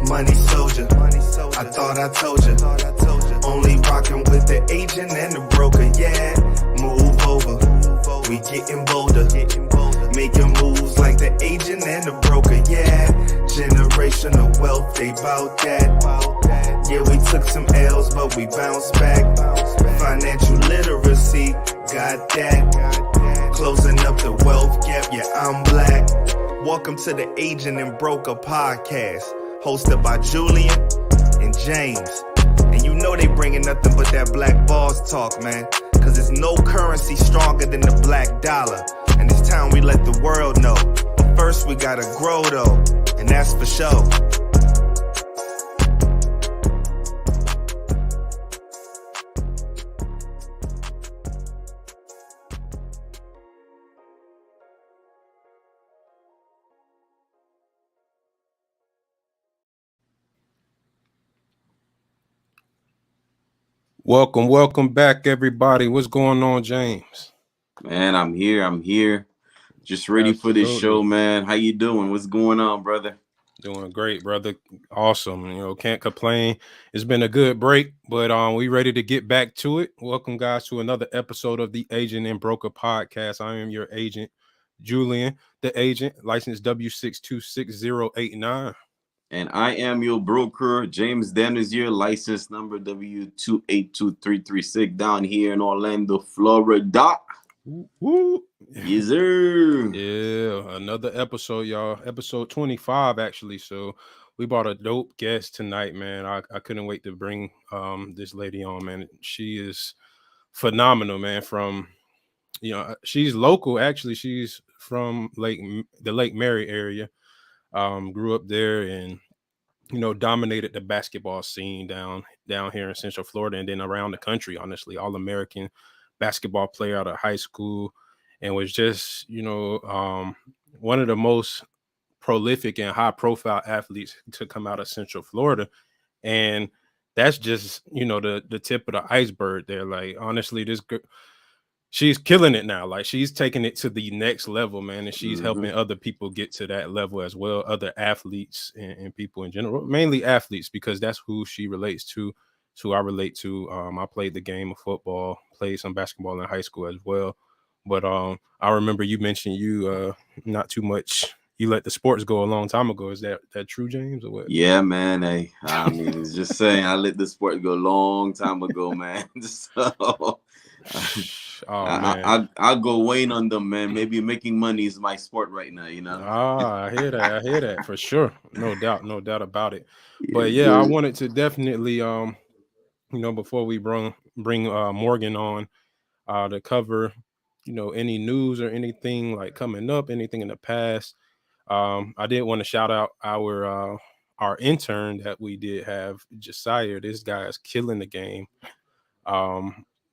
Money soldier, I thought I told you. Only rocking with the agent and the broker, yeah. Move over, we getting bolder. Making moves like the agent and the broker, yeah. Generational wealth, they bout that. Yeah, we took some L's, but we bounced back. Financial literacy, got that. Closing up the wealth gap, yeah, I'm black. Welcome to the Agent and Broker Podcast, hosted by Julian and James. And you know they bringing nothing but that black boss talk, man. Cause there's no currency stronger than the black dollar. And it's time we let the world know. But first we gotta grow though, and that's for sure. Welcome back, everybody. What's going on, James? Man, I'm here. Just ready for this show, man. How you doing? What's going on, brother? Doing great, brother. Awesome. Can't complain. It's been a good break, but we ready to get back to it. Welcome, guys, to another episode of the Agent and Broker Podcast. I am your agent, Julian, the agent, license W6266089. And I am your broker, James Denizier, license number W282336, down here in Orlando, Florida. Woo. Yes, sir. Yeah, another episode, y'all. Episode 25, actually. So we brought a dope guest tonight, man. I couldn't wait to bring this lady on, man. She is phenomenal, man. She's local, actually. She's from the Lake Mary area. Grew up there and dominated the basketball scene down here in Central Florida and then around the country, honestly. All-American basketball player out of high school, and was just, one of the most prolific and high-profile athletes to come out of Central Florida. And that's just, the tip of the iceberg there. Like, honestly, this girl, she's killing it now. Like, she's taking it to the next level, man. And she's helping other people get to that level as well. Other athletes and people in general, mainly athletes, because that's who she relates to. Who I relate to. I played the game of football, played some basketball in high school as well. But I remember you mentioned you not too much. You let the sports go a long time ago. Is that true, James, or what? Yeah, man. I mean, it's just saying, I let the sport go a long time ago, man. So I go weighing on them, man. Maybe making money is my sport right now, I hear that for sure. No doubt about it. But yeah, I wanted to definitely before we bring Morgan on to cover any news or anything like coming up, anything in the past. I did want to shout out our intern that we did have, Josiah. This guy is killing the game.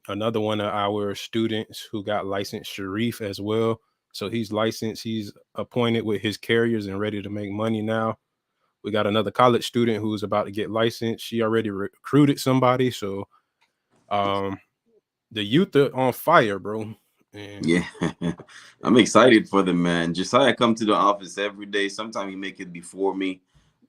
Another one of our students who got licensed, Sharif, as well. So he's licensed, he's appointed with his carriers and ready to make money now. We got another college student who's about to get licensed. She already recruited somebody. So the youth are on fire, bro. And yeah, I'm excited for them, man. Josiah come to the office every day. Sometimes he make it before me.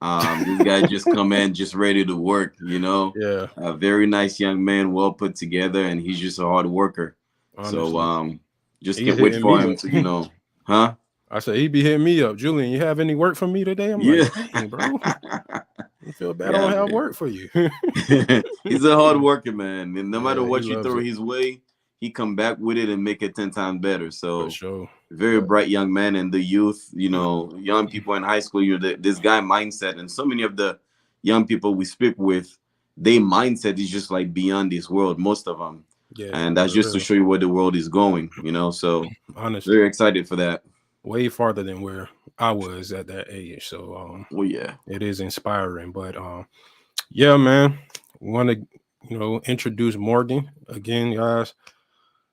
This guy just come in just ready to work, Yeah. A very nice young man, well put together, and he's just a hard worker. Honestly. So just can't wait for him to, huh? I said, he be hitting me up. Julian, you have any work for me today? I'm like, dang, bro. I feel bad I don't have work for you. He's a hard worker, man. And no matter what you throw his way, he come back with it and make it 10 times better. So very bright young man, and the youth, young people in high school, this guy mindset, and so many of the young people we speak with, their mindset is just like beyond this world, most of them. Yeah, and that's just to show you where the world is going, so honestly, very excited for that. Way farther than where I was at that age. So it is inspiring. But yeah, man, we want to introduce Morgan again, guys.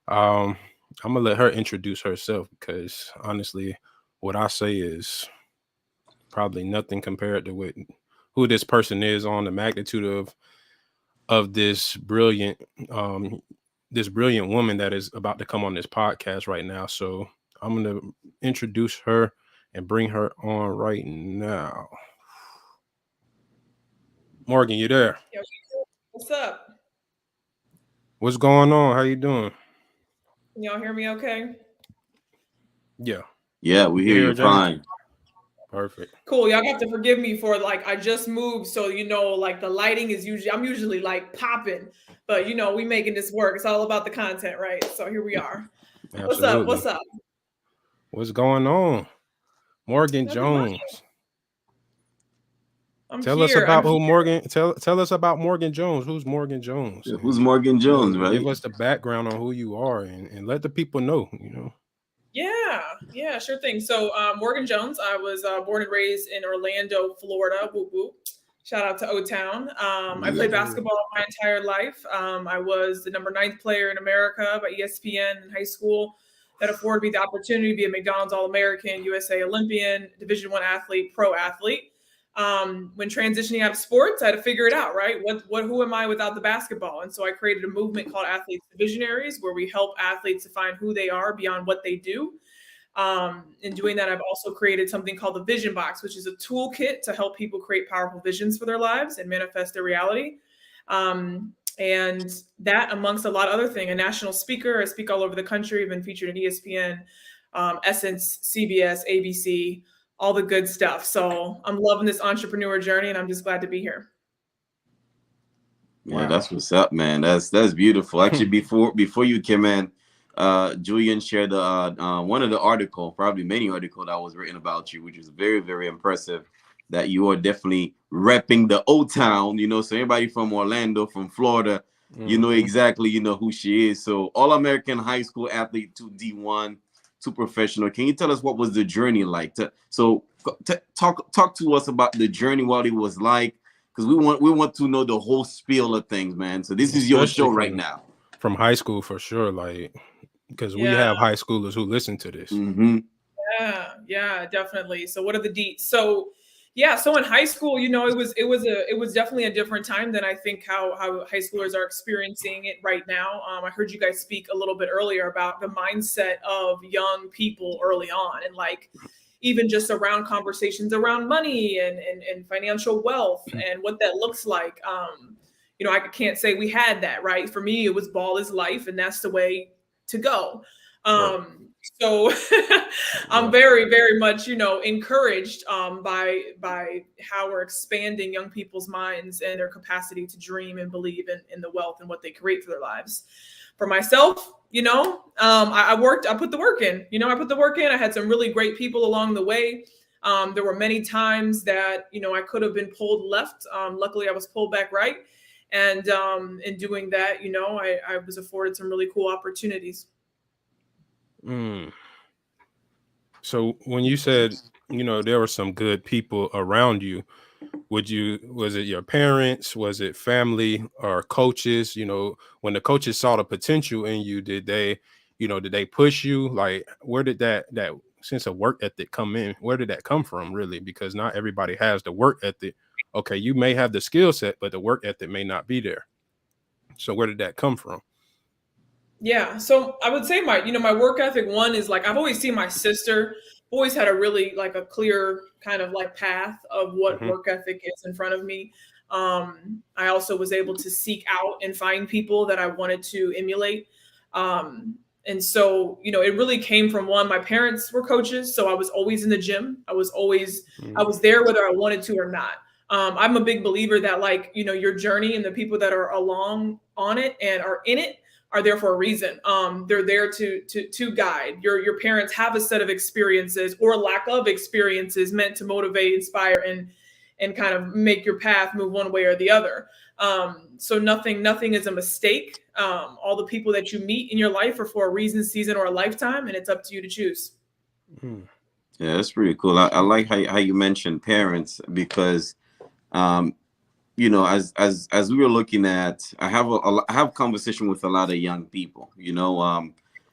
I'm gonna let her introduce herself, because honestly, what I say is probably nothing compared to who this person is, on the magnitude of this brilliant woman that is about to come on this podcast right now. So I'm going to introduce her and bring her on right now. Morgan, you there? Yo, what's up? What's going on? How you doing? Can y'all hear me okay? Yeah. Yeah, we hear you fine. Perfect. Cool. Y'all have to forgive me for like I just moved, so like the lighting is I'm usually like popping, but we making this work. It's all about the content, right? So here we are. Absolutely. What's up? What's up? What's going on? Morgan Jones. Tell us about Morgan. Tell us about Morgan Jones. Who's Morgan Jones? Yeah, who's Morgan Jones, right? Give us the background on who you are and let the people know, Yeah, sure thing. So Morgan Jones, I was born and raised in Orlando, Florida. Woo woo. Shout out to O-Town. I played basketball my entire life. I was the number 9th player in America by ESPN in high school. That afforded me the opportunity to be a McDonald's All-American, USA Olympian, Division I athlete, pro athlete. When transitioning out of sports, I had to figure it out, right? Who am I without the basketball? And so I created a movement called Athletes to Visionaries, where we help athletes to find who they are beyond what they do. In doing that, I've also created something called the Vision Box, which is a toolkit to help people create powerful visions for their lives and manifest their reality. And that, amongst a lot of other things, a national speaker. I speak all over the country. I've been featured in ESPN, Essence, CBS, ABC, all the good stuff. So I'm loving this entrepreneur journey, and I'm just glad to be here. Yeah, wow. That's what's up, man. That's beautiful. Actually, before you came in, Julian shared one of the article, probably many articles that was written about you, which is very, very impressive. That you are definitely repping the O-Town, so everybody from Orlando, from Florida, you know exactly, who she is. So All-American high school athlete to D1 to professional. Can you tell us what was the journey like? Talk to us about the journey, what it was like, because we want to know the whole spiel of things, man. So this is your show right now. From high school, for sure, because we have high schoolers who listen to this. Mm-hmm. Yeah, definitely. So what are the deets? So in high school, it was definitely a different time than I think how high schoolers are experiencing it right now. I heard you guys speak a little bit earlier about the mindset of young people early on, and even just around conversations around money and financial wealth and what that looks like. I can't say we had that, right? For me, it was ball is life, and that's the way to go. Right. So I'm very, very much, encouraged by how we're expanding young people's minds and their capacity to dream and believe in the wealth and what they create for their lives. For myself, I put the work in. I had some really great people along the way. There were many times that, I could have been pulled left. Luckily, I was pulled back right. And in doing that, I was afforded some really cool opportunities. So when you said, there were some good people around you, was it your parents? Was it family or coaches? When the coaches saw the potential in you, did they push you? Like, where did that sense of work ethic come in? Where did that come from, really? Because not everybody has the work ethic. Okay, you may have the skill set, but the work ethic may not be there. So where did that come from? Yeah, so I would say my work ethic, one is I've always seen my sister always had a really a clear kind of path of what work ethic is in front of me. I also was able to seek out and find people that I wanted to emulate. And so, it really came from one, my parents were coaches, so I was always in the gym. I was there whether I wanted to or not. I'm a big believer that your journey and the people that are along on it and are in it are there for a reason. They're there to guide. Your parents have a set of experiences or lack of experiences meant to motivate, inspire, and kind of make your path move one way or the other. So nothing is a mistake. All the people that you meet in your life are for a reason, season, or a lifetime, and it's up to you to choose. Yeah, that's pretty cool. I like how you mentioned parents, because as we were looking at, I have conversation with a lot of young people,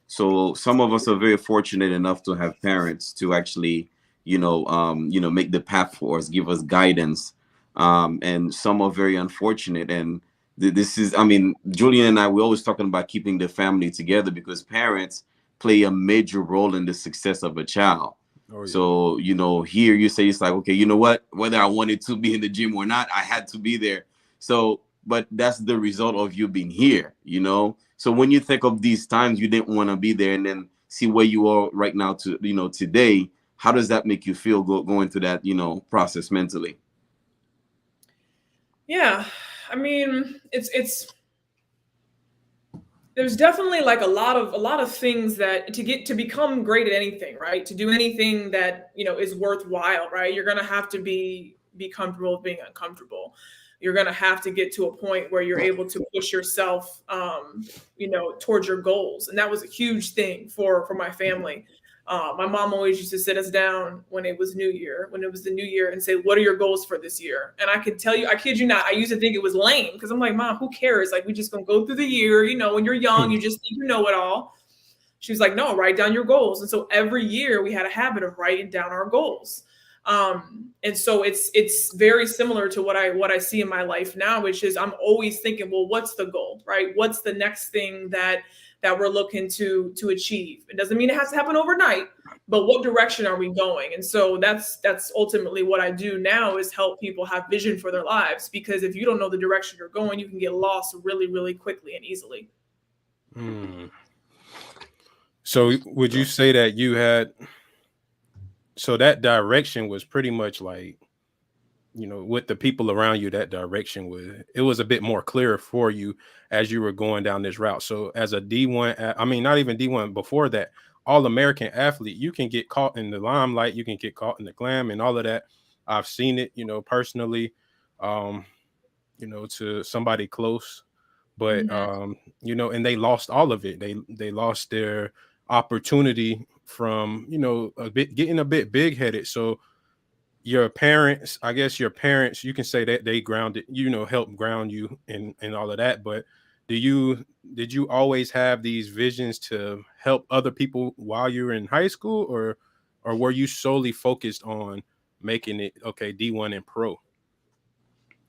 so some of us are very fortunate enough to have parents to actually, make the path for us, give us guidance. And some are very unfortunate. And this is, Julian and I, we're always talking about keeping the family together, because parents play a major role in the success of a child. Oh, yeah. So, here you say, it's like, okay, you know what, whether I wanted to be in the gym or not, I had to be there So, but that's the result of you being here, you know? So when you think of these times you didn't want to be there and then see where you are right now to, you know, today, how does that make you feel going through that, you know, process mentally? Yeah, I mean, there's definitely like a lot of things that to become great at anything, right? To do anything that, you know, is worthwhile, right? You're gonna have to be comfortable with being uncomfortable. You're gonna have to get to a point where you're able to push yourself, you know, towards your goals, and that was a huge thing for my family. My mom always used to sit us down when it was the new year, and say, "What are your goals for this year?" And I could tell you, I kid you not, I used to think it was lame because I'm like, "Mom, who cares? Like, we just gonna go through the year. You know, when you're young, you just think you know it all." She was like, "No, write down your goals." And so every year we had a habit of writing down our goals. And so it's very similar to what I see in my life now, which is I'm always thinking, well, what's the goal, right? What's the next thing that we're looking to achieve? It doesn't mean it has to happen overnight, but what direction are we going? And so that's ultimately what I do now, is help people have vision for their lives, because if you don't know the direction you're going, you can get lost really, really quickly and easily. So would you say that you had, so that direction was pretty much like, you know, with the people around you, that direction was a bit more clear for you as you were going down this route. So as a D1, I mean, not even D1, before that, All-American athlete, you can get caught in the limelight, you can get caught in the glam and all of that. I've seen it, you know, personally, you know, to somebody close, but, you know, and they lost all of it. They lost their opportunity from, you know, getting a bit big-headed. So your parents, I guess your parents, you can say that they grounded, you know, helped ground you and all of that. But did you always have these visions to help other people while you were in high school, or were you solely focused on making it, okay, D1 and pro?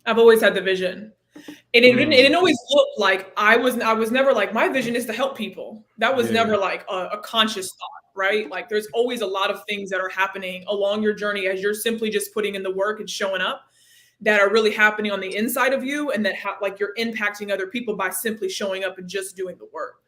I've always had the vision. And it didn't always look like I was never like, my vision is to help people. That was never like a conscious thought, right? Like there's always a lot of things that are happening along your journey as you're simply just putting in the work and showing up, that are really happening on the inside of you, and that like you're impacting other people by simply showing up and just doing the work.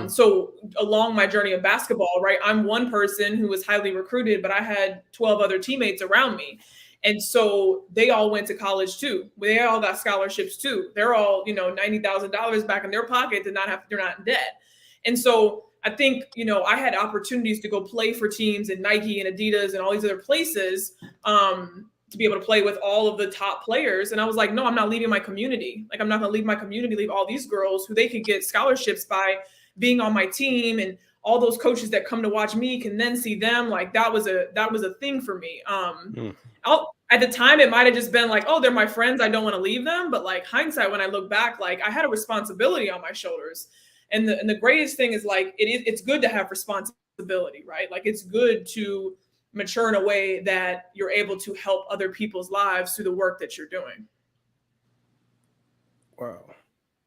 So along my journey of basketball, right, I'm one person who was highly recruited, but I had 12 other teammates around me. And so they all went to college too. They all got scholarships too. They're all, you know, $90,000 back in their pocket they're not in debt. And so I think, you know, I had opportunities to go play for teams in Nike and Adidas and all these other places, to be able to play with all of the top players. And I was like, no, I'm not leaving my community. Like, I'm not going to leave my community, leave all these girls who they could get scholarships by being on my team, and all those coaches that come to watch me can then see them. Like that was a thing for me. At the time, it might have just been like, oh, they're my friends, I don't want to leave them. But like hindsight, when I look back, like I had a responsibility on my shoulders. And the greatest thing is like, it's good to have responsibility, right? Like it's good to mature in a way that you're able to help other people's lives through the work that you're doing. Wow.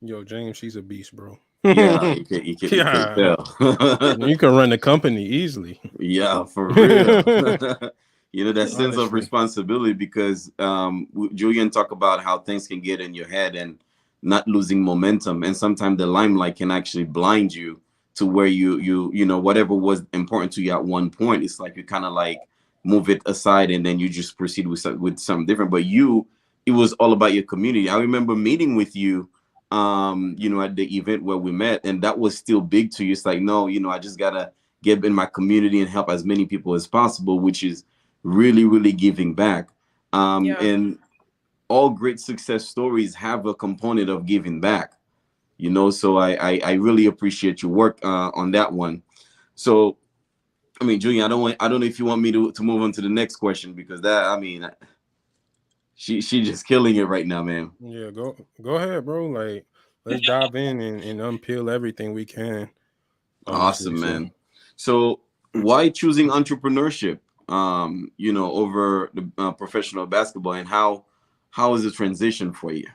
Yo, James, she's a beast, bro. Yeah, you can tell. You can run the company easily. Yeah, for real. You know, that sense of responsibility, because Julian talked about how things can get in your head and not losing momentum. And sometimes the limelight can actually blind you to where you know, whatever was important to you at one point, it's like you kind of like move it aside and then you just proceed with something different. But it was all about your community. I remember meeting with you, you know, at the event where we met, and that was still big to you. It's like, no, you know, I just gotta get in my community and help as many people as possible, which is really, really giving back. And all great success stories have a component of giving back, you know, so I really appreciate your work on that one. So, I mean, Julian, I don't know if you want me to move on to the next question, because that, I mean, she's just killing it right now, man. Yeah, go ahead, bro. Like, let's dive in and unpeel everything we can. Awesome, man. So why choosing entrepreneurship, you know, over the professional basketball, and how is the transition for you?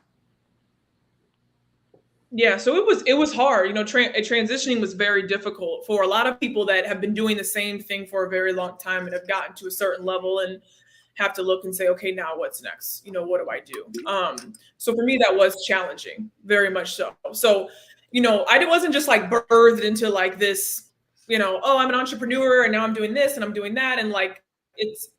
Yeah, so it was hard. You know, transitioning was very difficult for a lot of people that have been doing the same thing for a very long time and have gotten to a certain level and have to look and say, okay, now what's next? You know, what do I do? So for me, that was challenging, very much so. So, you know, I wasn't just like birthed into like this, you know, oh, I'm an entrepreneur and now I'm doing this and I'm doing that. And like, it's,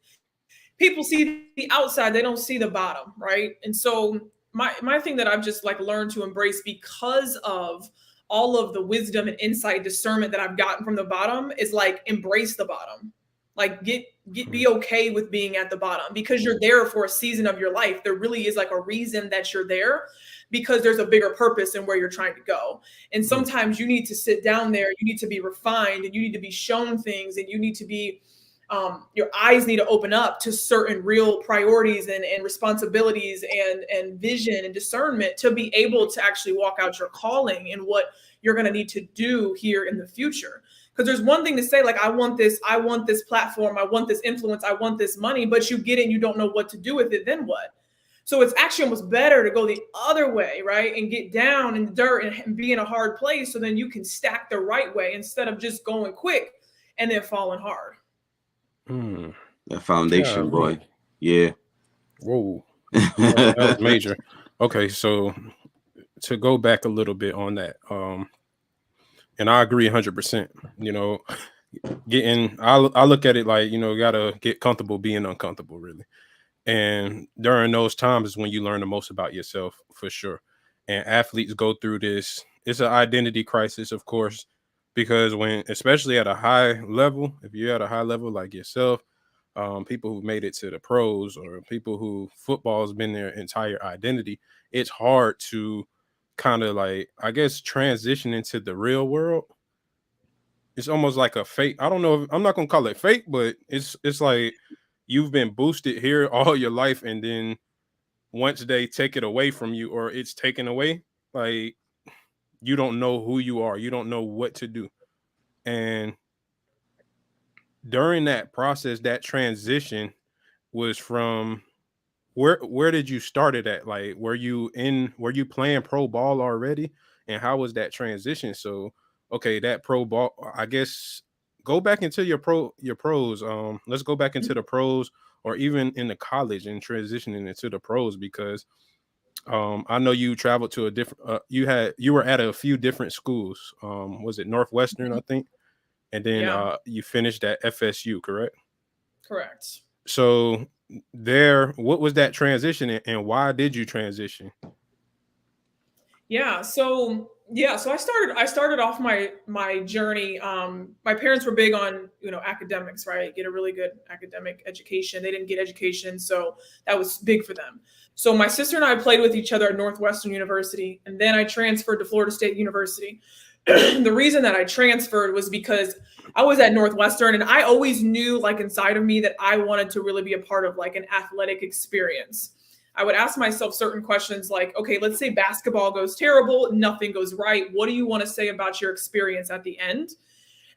people see the outside, they don't see the bottom, right? And so my thing that I've just like learned to embrace because of all of the wisdom and insight, discernment that I've gotten from the bottom is like, embrace the bottom. Like be okay with being at the bottom because you're there for a season of your life. There really is like a reason that you're there because there's a bigger purpose in where you're trying to go. And sometimes you need to sit down there, you need to be refined and you need to be shown things and you need to be, your eyes need to open up to certain real priorities and responsibilities and vision and discernment to be able to actually walk out your calling and what you're going to need to do here in the future. Because there's one thing to say, like, I want this platform, I want this influence, I want this money, but you get it and you don't know what to do with it, then what? So it's actually almost better to go the other way, right? And get down in the dirt and be in a hard place so then you can stack the right way instead of just going quick and then falling hard. That foundation, boy. Yeah. Whoa. That was major. Okay, so to go back a little bit on that, and I agree 100%. You know, I look at it like, you know, gotta get comfortable being uncomfortable, really. And during those times is when you learn the most about yourself, for sure. And athletes go through this. It's an identity crisis, of course, because when, especially at a high level, if you're at a high level like yourself, people who made it to the pros or people who football has been their entire identity, it's hard to kind of like, I guess, transition into the real world. It's almost like a fake. I don't know. I'm not going to call it fake, but it's like you've been boosted here all your life. And then once they take it away from you or it's taken away, like you don't know who you are. You don't know what to do. And during that process, that transition was from where did you start it at? Like, were you playing pro ball already? And how was that transition? So, okay, that pro ball, I guess, go back into your pros. Let's go back into the pros or even in the college and transitioning into the pros because I know you traveled to a different, you were at a few different schools. Was it Northwestern, I think? And then you finished at FSU, correct? Correct. So there, what was that transition and why did you transition? So I started off my journey. My parents were big on, you know, academics, right? Get a really good academic education. They didn't get education, so that was big for them. So my sister and I played with each other at Northwestern University, and then I transferred to Florida State University. The reason that I transferred was because I was at Northwestern and I always knew like inside of me that I wanted to really be a part of like an athletic experience. I would ask myself certain questions like, okay, let's say basketball goes terrible, nothing goes right. What do you want to say about your experience at the end?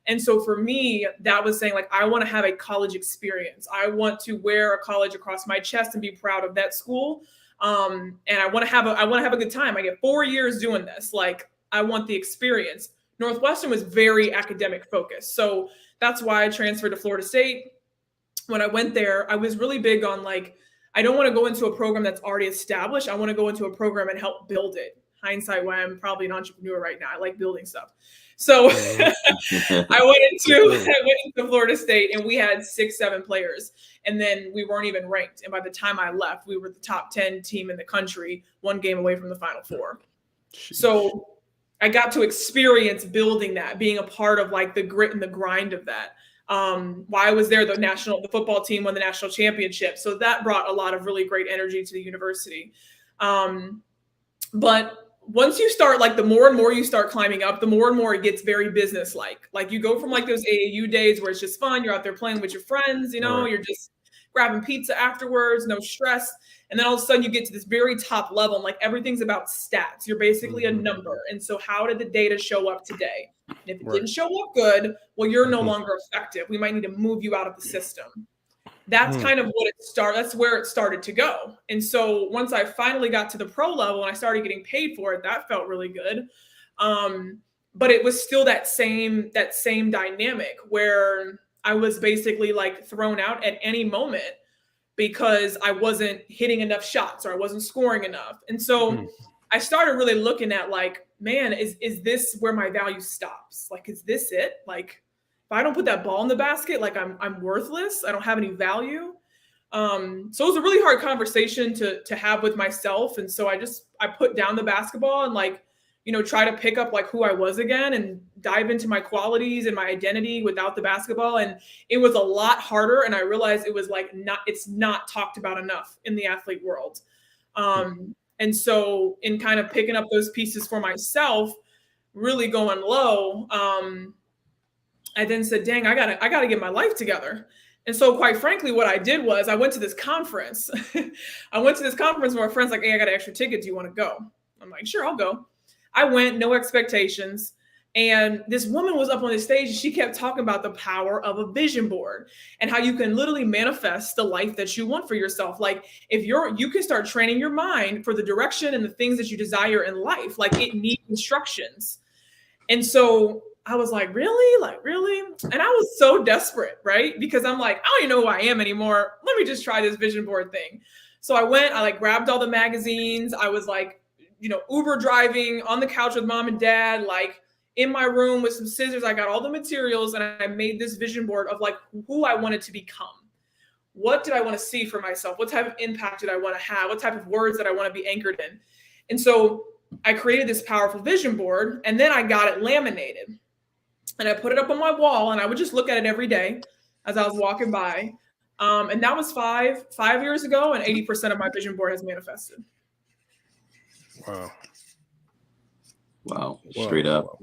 And so for me, that was saying like, I want to have a college experience. I want to wear a college across my chest and be proud of that school. And I want to have a good time. I get 4 years doing this. Like, I want the experience. Northwestern was very academic focused. So that's why I transferred to Florida State. When I went there, I was really big on like, I don't want to go into a program that's already established. I want to go into a program and help build it. Hindsight, why I'm probably an entrepreneur right now. I like building stuff. So I went into Florida State and we had 6-7 players. And then we weren't even ranked. And by the time I left, we were the top 10 team in the country, 1 game away from the Final Four. So I got to experience building that, being a part of like the grit and the grind of that. While I was there, the football team won the national championship. So that brought a lot of really great energy to the university. But once you start, like the more and more you start climbing up, the more and more it gets very business-like. Like you go from like those AAU days where it's just fun. You're out there playing with your friends, you know, right. You're just grabbing pizza afterwards, no stress. And then all of a sudden you get to this very top level and like everything's about stats. You're basically a number. And so how did the data show up today? And if it didn't show up good, well, you're no longer effective. We might need to move you out of the system. That's kind of what that's where it started to go. And so once I finally got to the pro level and I started getting paid for it, that felt really good. But it was still that same dynamic where I was basically like thrown out at any moment because I wasn't hitting enough shots or I wasn't scoring enough. And so I started really looking at like, man, is this where my value stops? Like, is this it? Like, if I don't put that ball in the basket, like I'm worthless. I don't have any value. So it was a really hard conversation to have with myself. And so I put down the basketball and like, you know, try to pick up like who I was again and dive into my qualities and my identity without the basketball. And it was a lot harder. And I realized it was like it's not talked about enough in the athlete world. And so in kind of picking up those pieces for myself, really going low, I then said, dang, I gotta get my life together. And so quite frankly, what I did was I went to this conference. I went to this conference where a friend's like, hey, I got an extra ticket. Do you want to go? I'm like, sure, I'll go. I went, no expectations. And this woman was up on the stage and she kept talking about the power of a vision board and how you can literally manifest the life that you want for yourself. Like if you can start training your mind for the direction and the things that you desire in life, like it needs instructions. And so I was like, really? Like, really? And I was so desperate, right? Because I'm like, I don't even know who I am anymore. Let me just try this vision board thing. So I went, I like grabbed all the magazines. I was like, you know, Uber driving on the couch with mom and dad, like in my room with some scissors. I got all the materials and I made this vision board of like who I wanted to become. What did I want to see for myself? What type of impact did I want to have? What type of words that I want to be anchored in? And so I created this powerful vision board and then I got it laminated and I put it up on my wall and I would just look at it every day as I was walking by. And that was five years ago and 80% of my vision board has manifested. Wow. Straight up.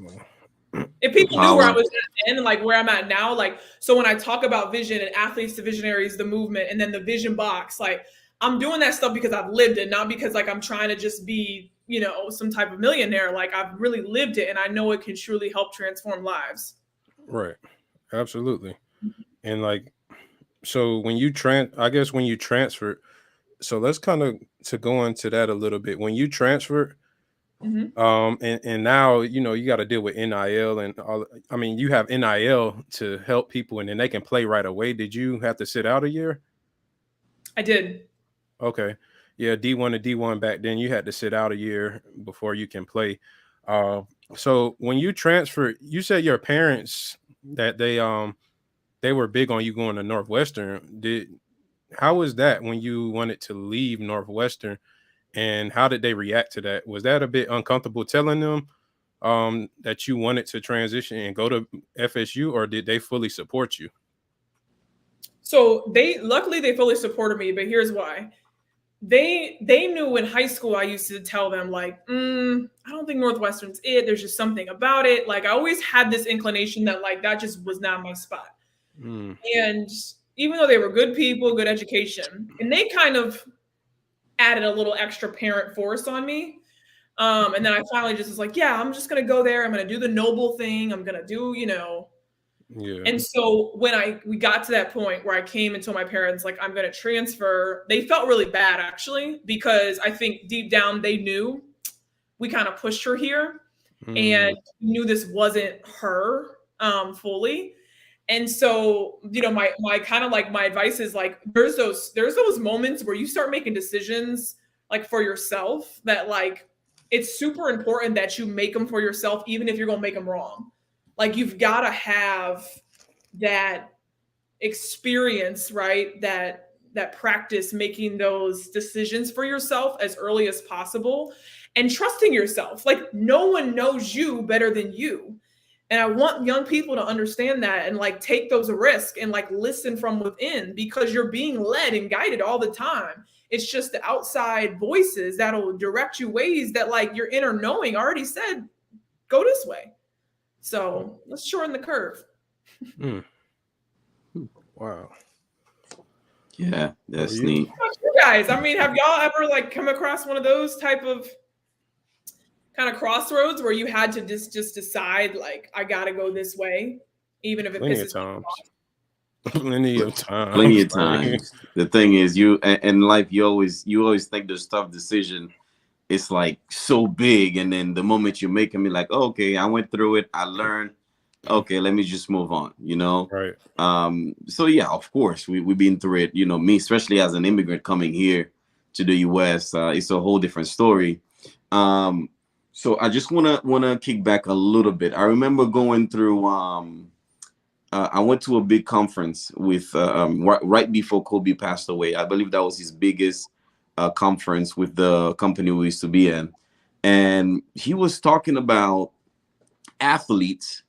If people knew where I was at then and like where I'm at now, like, so when I talk about vision and athletes to visionaries, the movement, and then the vision box, like I'm doing that stuff because I've lived it, not because like I'm trying to just be, you know, some type of millionaire. Like I've really lived it and I know it can truly help transform lives. Right. Absolutely. And like, so when you transferred, so let's kind of to go into that a little bit. When you transferred, and now, you know, you got to deal with NIL and all. I mean, you have NIL to help people and then they can play right away. Did you have to sit out a year? I did. Okay. Yeah. D1 to D1 back then, you had to sit out a year before you can play. So when you transferred, you said your parents that they were big on you going to Northwestern. How was that when you wanted to leave Northwestern, and how did they react to that? Was that a bit uncomfortable telling them that you wanted to transition and go to FSU, or did they fully support you? So luckily they fully supported me, but here's why. They knew in high school I used to tell them like, I don't think Northwestern's it. There's just something about it. Like I always had this inclination that like that just was not my spot. And even though they were good people, good education, and they kind of added a little extra parent force on me. And then I finally just was like, yeah, I'm just going to go there. I'm going to do the noble thing. I'm going to do, you know. Yeah. And so when we got to that point where I came and told my parents, like, I'm going to transfer, they felt really bad actually, because I think deep down they knew we kind of pushed her here and knew this wasn't her fully. And so, you know, my kind of like my advice is like, there's those moments where you start making decisions like for yourself that like, it's super important that you make them for yourself, even if you're going to make them wrong. Like you've got to have that experience, right? That practice making those decisions for yourself as early as possible and trusting yourself. Like no one knows you better than you. And I want young people to understand that and like take those risks and like listen from within, because you're being led and guided all the time. It's just the outside voices that'll direct you ways that like your inner knowing already said, go this way. So let's shorten the curve. Wow. Yeah, that's neat. You guys, I mean, have y'all ever like come across one of those type of kind of crossroads where you had to just decide like, I got to go this way, even if it pisses me off? Plenty of times. Plenty of times. The thing is, you in life, you always think this tough decision. It's like so big, and then the moment you make them, you're like, oh, okay, I went through it, I learned, okay, let me just move on, you know? Right. So yeah, of course, we've been through it, you know, me, especially as an immigrant coming here to the US, it's a whole different story. So I just wanna kick back a little bit. I remember going through I went to a big conference with right before Kobe passed away. I believe that was his biggest conference with the company we used to be in, and he was talking about athletes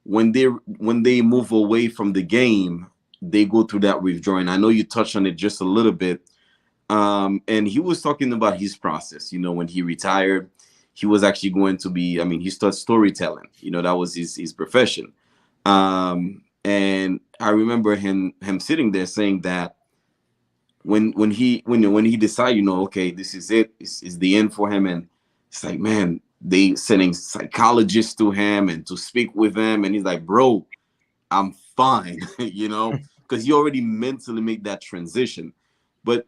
when they move away from the game, they go through that withdrawing. I know you touched on it just a little bit, and he was talking about his process. You know, when he retired, he was actually going to be. I mean, he started storytelling. You know, that was his profession. And I remember him sitting there saying that when he decided, you know, okay, this is it, it's the end for him, and it's like, man, they sending psychologists to him and to speak with him, and he's like, bro, I'm fine, you know, because he already mentally made that transition. But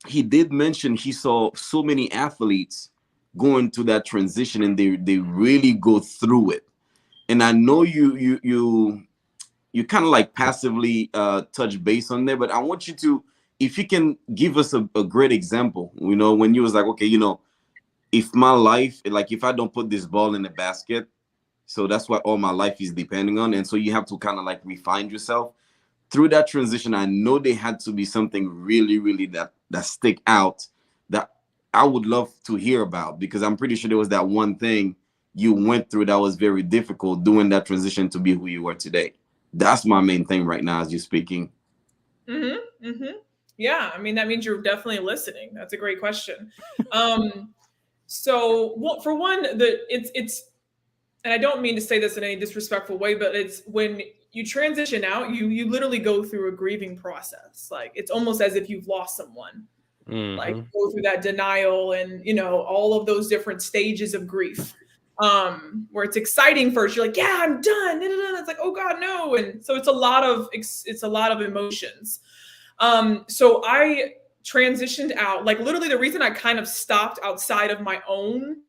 he did mention he saw so many athletes going through that transition, and they really go through it. And I know you kind of like passively touch base on there, but I want you to, if you can give us a great example, you know, when you was like, okay, you know, if my life, like if I don't put this ball in the basket, so that's what all my life is depending on. And so you have to kind of like refine yourself through that transition. I know there had to be something really, really that stick out that I would love to hear about, because I'm pretty sure there was that one thing you went through that was very difficult doing that transition to be who you are today. That's my main thing right now as you're speaking. Yeah, I mean, that means you're definitely listening. That's a great question. So for one, it's, and I don't mean to say this in any disrespectful way, but it's when you transition out, you literally go through a grieving process. Like, it's almost as if you've lost someone. Like, go through that denial and, you know, all of those different stages of grief. Where it's exciting first, you're like, yeah, I'm done. It's like, oh God, no. And so it's a lot of emotions. So I transitioned out, like literally the reason I kind of stopped outside of my own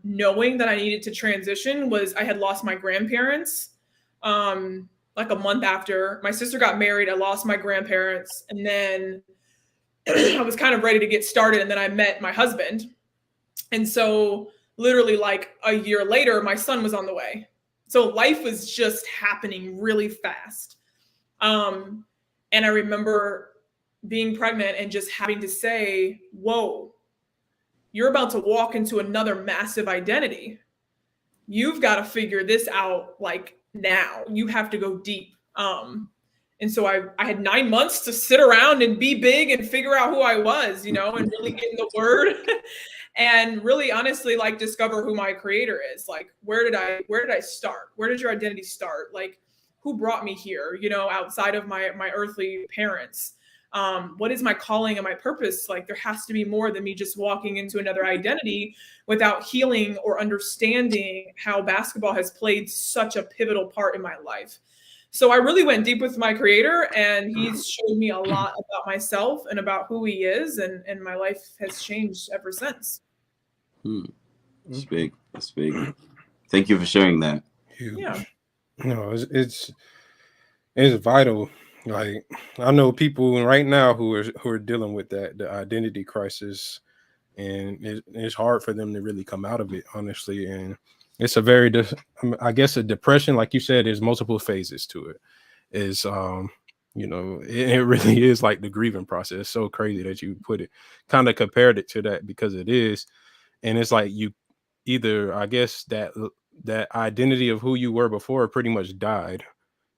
knowing that I needed to transition was I had lost my grandparents. Like a month after my sister got married, I lost my grandparents, and then I was kind of ready to get started, and then I met my husband. And so literally like a year later, my son was on the way. So life was just happening really fast. And I remember being pregnant and just having to say, whoa, you're about to walk into another massive identity. You've got to figure this out like now. You have to go deep. And so I had 9 months to sit around and be big and figure out who I was, you know, and really get in the word and really honestly like discover who my creator is. Like, where did I start? Where did your identity start? Like, who brought me here, you know, outside of my earthly parents? What is my calling and my purpose? Like, there has to be more than me just walking into another identity without healing or understanding how basketball has played such a pivotal part in my life. So I really went deep with my creator, and he's showed me a lot about myself and about who he is, and my life has changed ever since. That's big. That's big. Thank you for sharing that. Huge. Yeah. No, it's vital. Like, I know people right now who are dealing with that, the identity crisis, and it's hard for them to really come out of it, honestly. And it's a very, I guess, a depression, like you said, there's multiple phases to it. Is you know, it really is like the grieving process. It's so crazy that you kind of compared it to that, because it is. And it's like you either, I guess, that identity of who you were before pretty much died.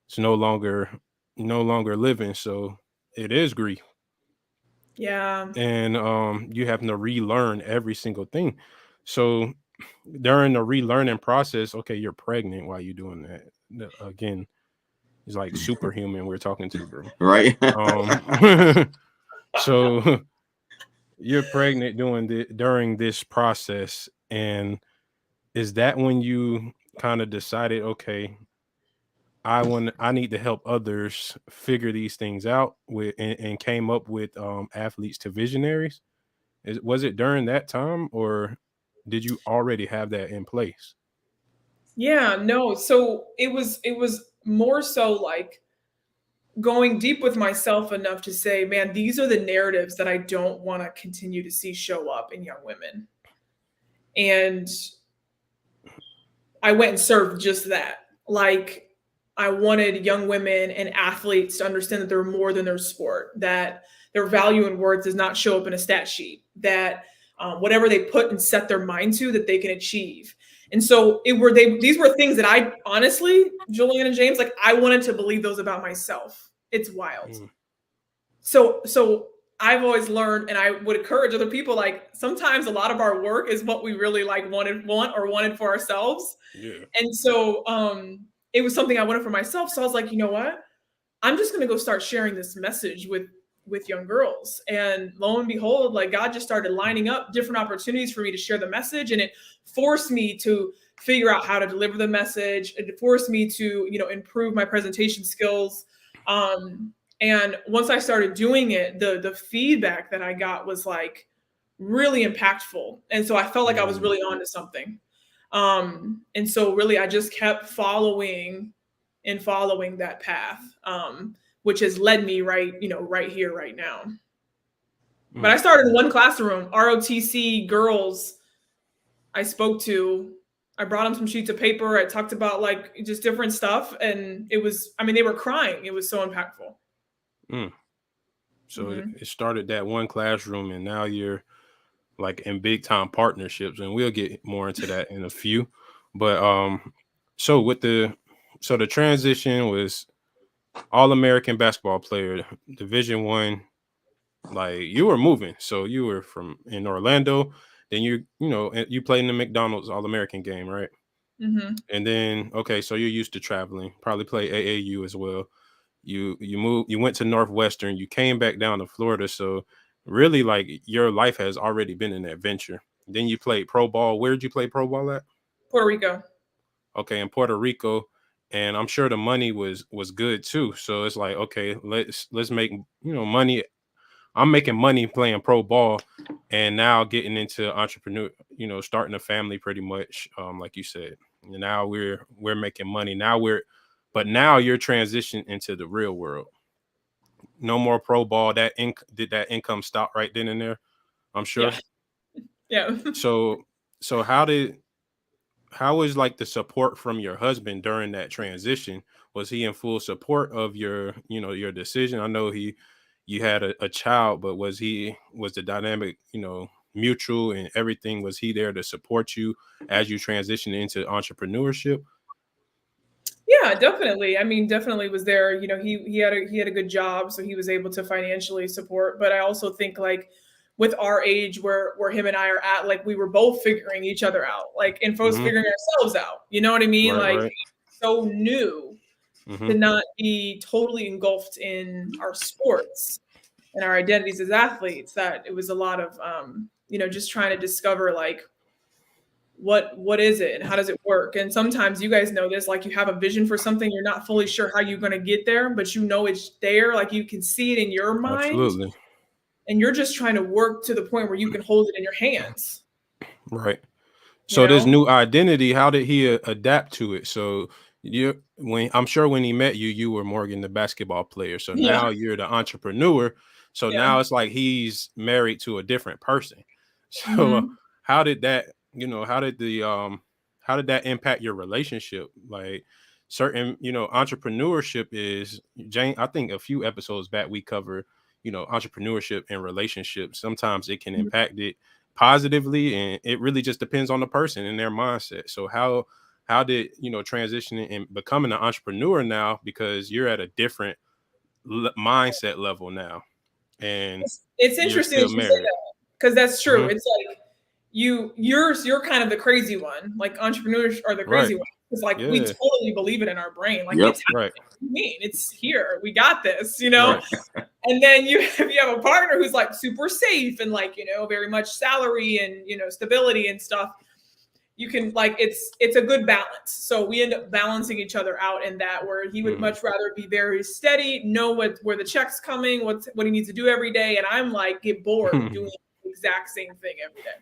It's no longer living. So it is grief. Yeah. And you have to relearn every single thing. So during the relearning process, okay, you're pregnant while you're doing that. Again, it's like superhuman we're talking to, bro. Right. So you're pregnant during this process, and is that when you kind of decided, okay, I need to help others figure these things out and came up with athletes to visionaries? Was it during that time, or did you already have that in place? Yeah, no. So it was more so like going deep with myself enough to say, man, these are the narratives that I don't want to continue to see show up in young women. And I went and served just that. Like, I wanted young women and athletes to understand that they're more than their sport, that their value in worth does not show up in a stat sheet, that whatever they put and set their mind to, that they can achieve. And so these were things that I honestly, Julian and James, like I wanted to believe those about myself. It's wild. So I've always learned, and I would encourage other people, like sometimes a lot of our work is what we really like wanted for ourselves. Yeah. And so it was something I wanted for myself. So I was like, you know what? I'm just going to go start sharing this message with young girls. And lo and behold, like God just started lining up different opportunities for me to share the message. And it forced me to figure out how to deliver the message. It forced me to, improve my presentation skills. And once I started doing it, the feedback that I got was like really impactful. And so I felt like I was really onto something. And so really I just kept following that path, which has led me right here, right now. But I started in one classroom, ROTC girls. I spoke to, I brought them some sheets of paper. I talked about like just different stuff. And it was, they were crying. It was so impactful. So it started that one classroom, and now you're like in big time partnerships, and we'll get more into that in a few. But so the transition was All-American basketball player, Division I. Like you were moving, so you were in Orlando, then you played in the McDonald's All-American game, right? And then so you're used to traveling, probably play AAU as well. You went to Northwestern, you came back down to Florida, so really like your life has already been an adventure. Then you played pro ball. Where did you play pro ball at? Puerto Rico. Okay, in Puerto Rico, and I'm sure the money was good too. So it's like, okay, let's make money. I'm making money playing pro ball, and now getting into entrepreneur, starting a family pretty much, like you said. And now we're making money. But now you're transitioning into the real world. No more pro ball. Did that income stop right then and there? I'm sure. Yeah. So how was like the support from your husband during that transition? Was he in full support of your decision? I know you had a child, but was the dynamic, mutual and everything? Was he there to support you as you transition into entrepreneurship? Yeah, definitely. Definitely was there. He had a good job, so he was able to financially support. But I also think like with our age where him and I are at, like we were both figuring each other out, like and folks figuring ourselves out. You know what I mean? Right. So new to not be totally engulfed in our sports and our identities as athletes, that it was a lot of just trying to discover like what is it and how does it work. And sometimes you guys know this, like you have a vision for something, you're not fully sure how you're going to get there, but it's there, like you can see it in your mind. Absolutely. And you're just trying to work to the point where you can hold it in your hands. Right. So this new identity, how did he adapt to it? So I'm sure when he met you, you were Morgan, the basketball player. So now you're the entrepreneur. So now it's like he's married to a different person. So how did that, how did that impact your relationship? Like certain, entrepreneurship is, Jane, I think a few episodes back we covered, entrepreneurship and relationships. Sometimes it can impact it positively, and it really just depends on the person and their mindset. So how did transitioning and becoming an entrepreneur now, because you're at a different mindset level now, and it's interesting that you say that, because that's true. It's like you're kind of the crazy one, like entrepreneurs are the crazy one. It's like we totally believe it in our brain, like it's right. What do you mean? It's here, we got this, Right. And then if you have a partner who's like super safe and like very much salary and stability and stuff, you can like it's a good balance. So we end up balancing each other out in that, where he would much rather be very steady, know where the check's coming, what he needs to do every day, and I'm like get bored doing the exact same thing every day.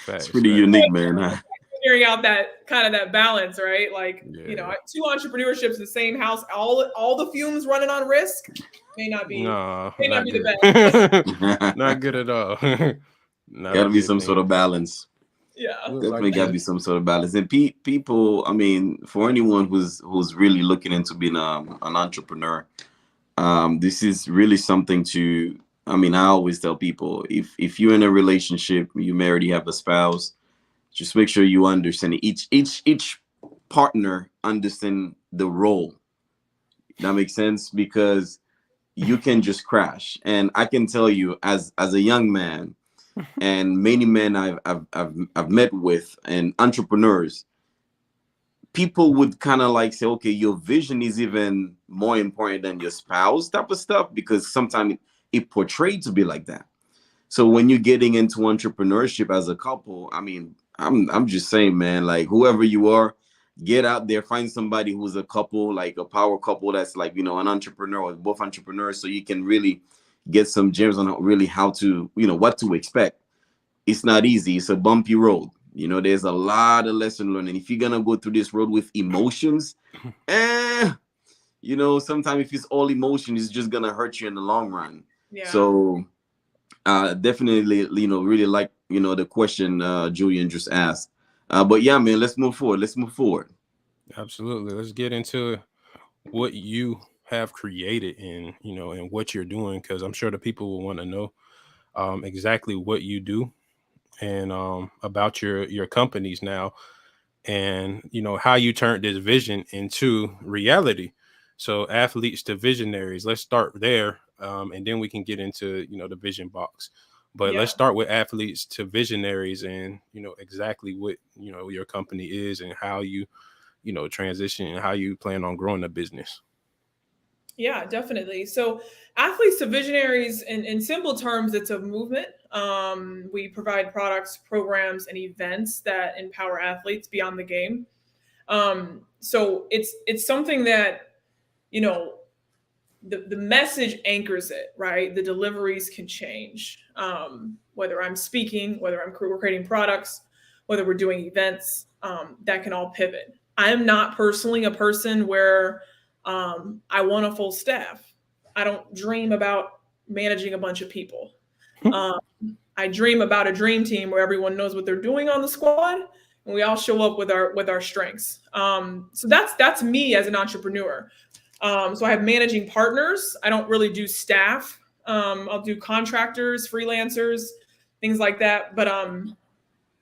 It's pretty unique, man. Huh? figuring out that kind of that balance, right? Like, you know, 2 entrepreneurships in the same house, all the fumes running on risk may not be the best. Not good at all. Gotta be some sort of balance. Yeah, definitely gotta be some sort of balance. And people, I mean, for anyone who's really looking into being an entrepreneur, this is really something to. I mean, I always tell people, if you're in a relationship, you may already have a spouse, just make sure you understand each partner understand the role. That makes sense, because you can just crash. And I can tell you, as a young man, and many men I've met with and entrepreneurs, people would kind of like say, okay, your vision is even more important than your spouse type of stuff, because sometimes it portrayed to be like that. So when you're getting into entrepreneurship as a couple, I mean, I'm just saying, man, like, whoever you are, get out there, find somebody who's a couple, like a power couple that's like, you know, an entrepreneur or both entrepreneurs, so you can really get some gems on really how to, you know, what to expect. It's not easy. It's a bumpy road. You know, there's a lot of lesson learning. If you're gonna go through this road with emotions, you know, sometimes if it's all emotion, it's just gonna hurt you in the long run. Yeah. So definitely, you know, really like, you know, the question Julian just asked. But yeah, man, let's move forward. Absolutely. Let's get into what you have created and, you know, and what you're doing, because I'm sure the people will want to know exactly what you do and about your companies now, and, you know, how you turned this vision into reality. So athletes to visionaries, let's start there, and then we can get into, you know, the vision box. But let's start with athletes to visionaries, and, you know, exactly what, you know, your company is and how you know, transition and how you plan on growing the business. Yeah, definitely. So athletes to visionaries, in simple terms, it's a movement. We provide products, programs, and events that empower athletes beyond the game. So it's something that, you know, the message anchors it, right? The deliveries can change. Whether I'm speaking, whether we're creating products, whether we're doing events, that can all pivot. I'm not personally a person where I want a full staff. I don't dream about managing a bunch of people. I dream about a dream team where everyone knows what they're doing on the squad, and we all show up with our strengths. So that's me as an entrepreneur. So I have managing partners. I don't really do staff. I'll do contractors, freelancers, things like that. But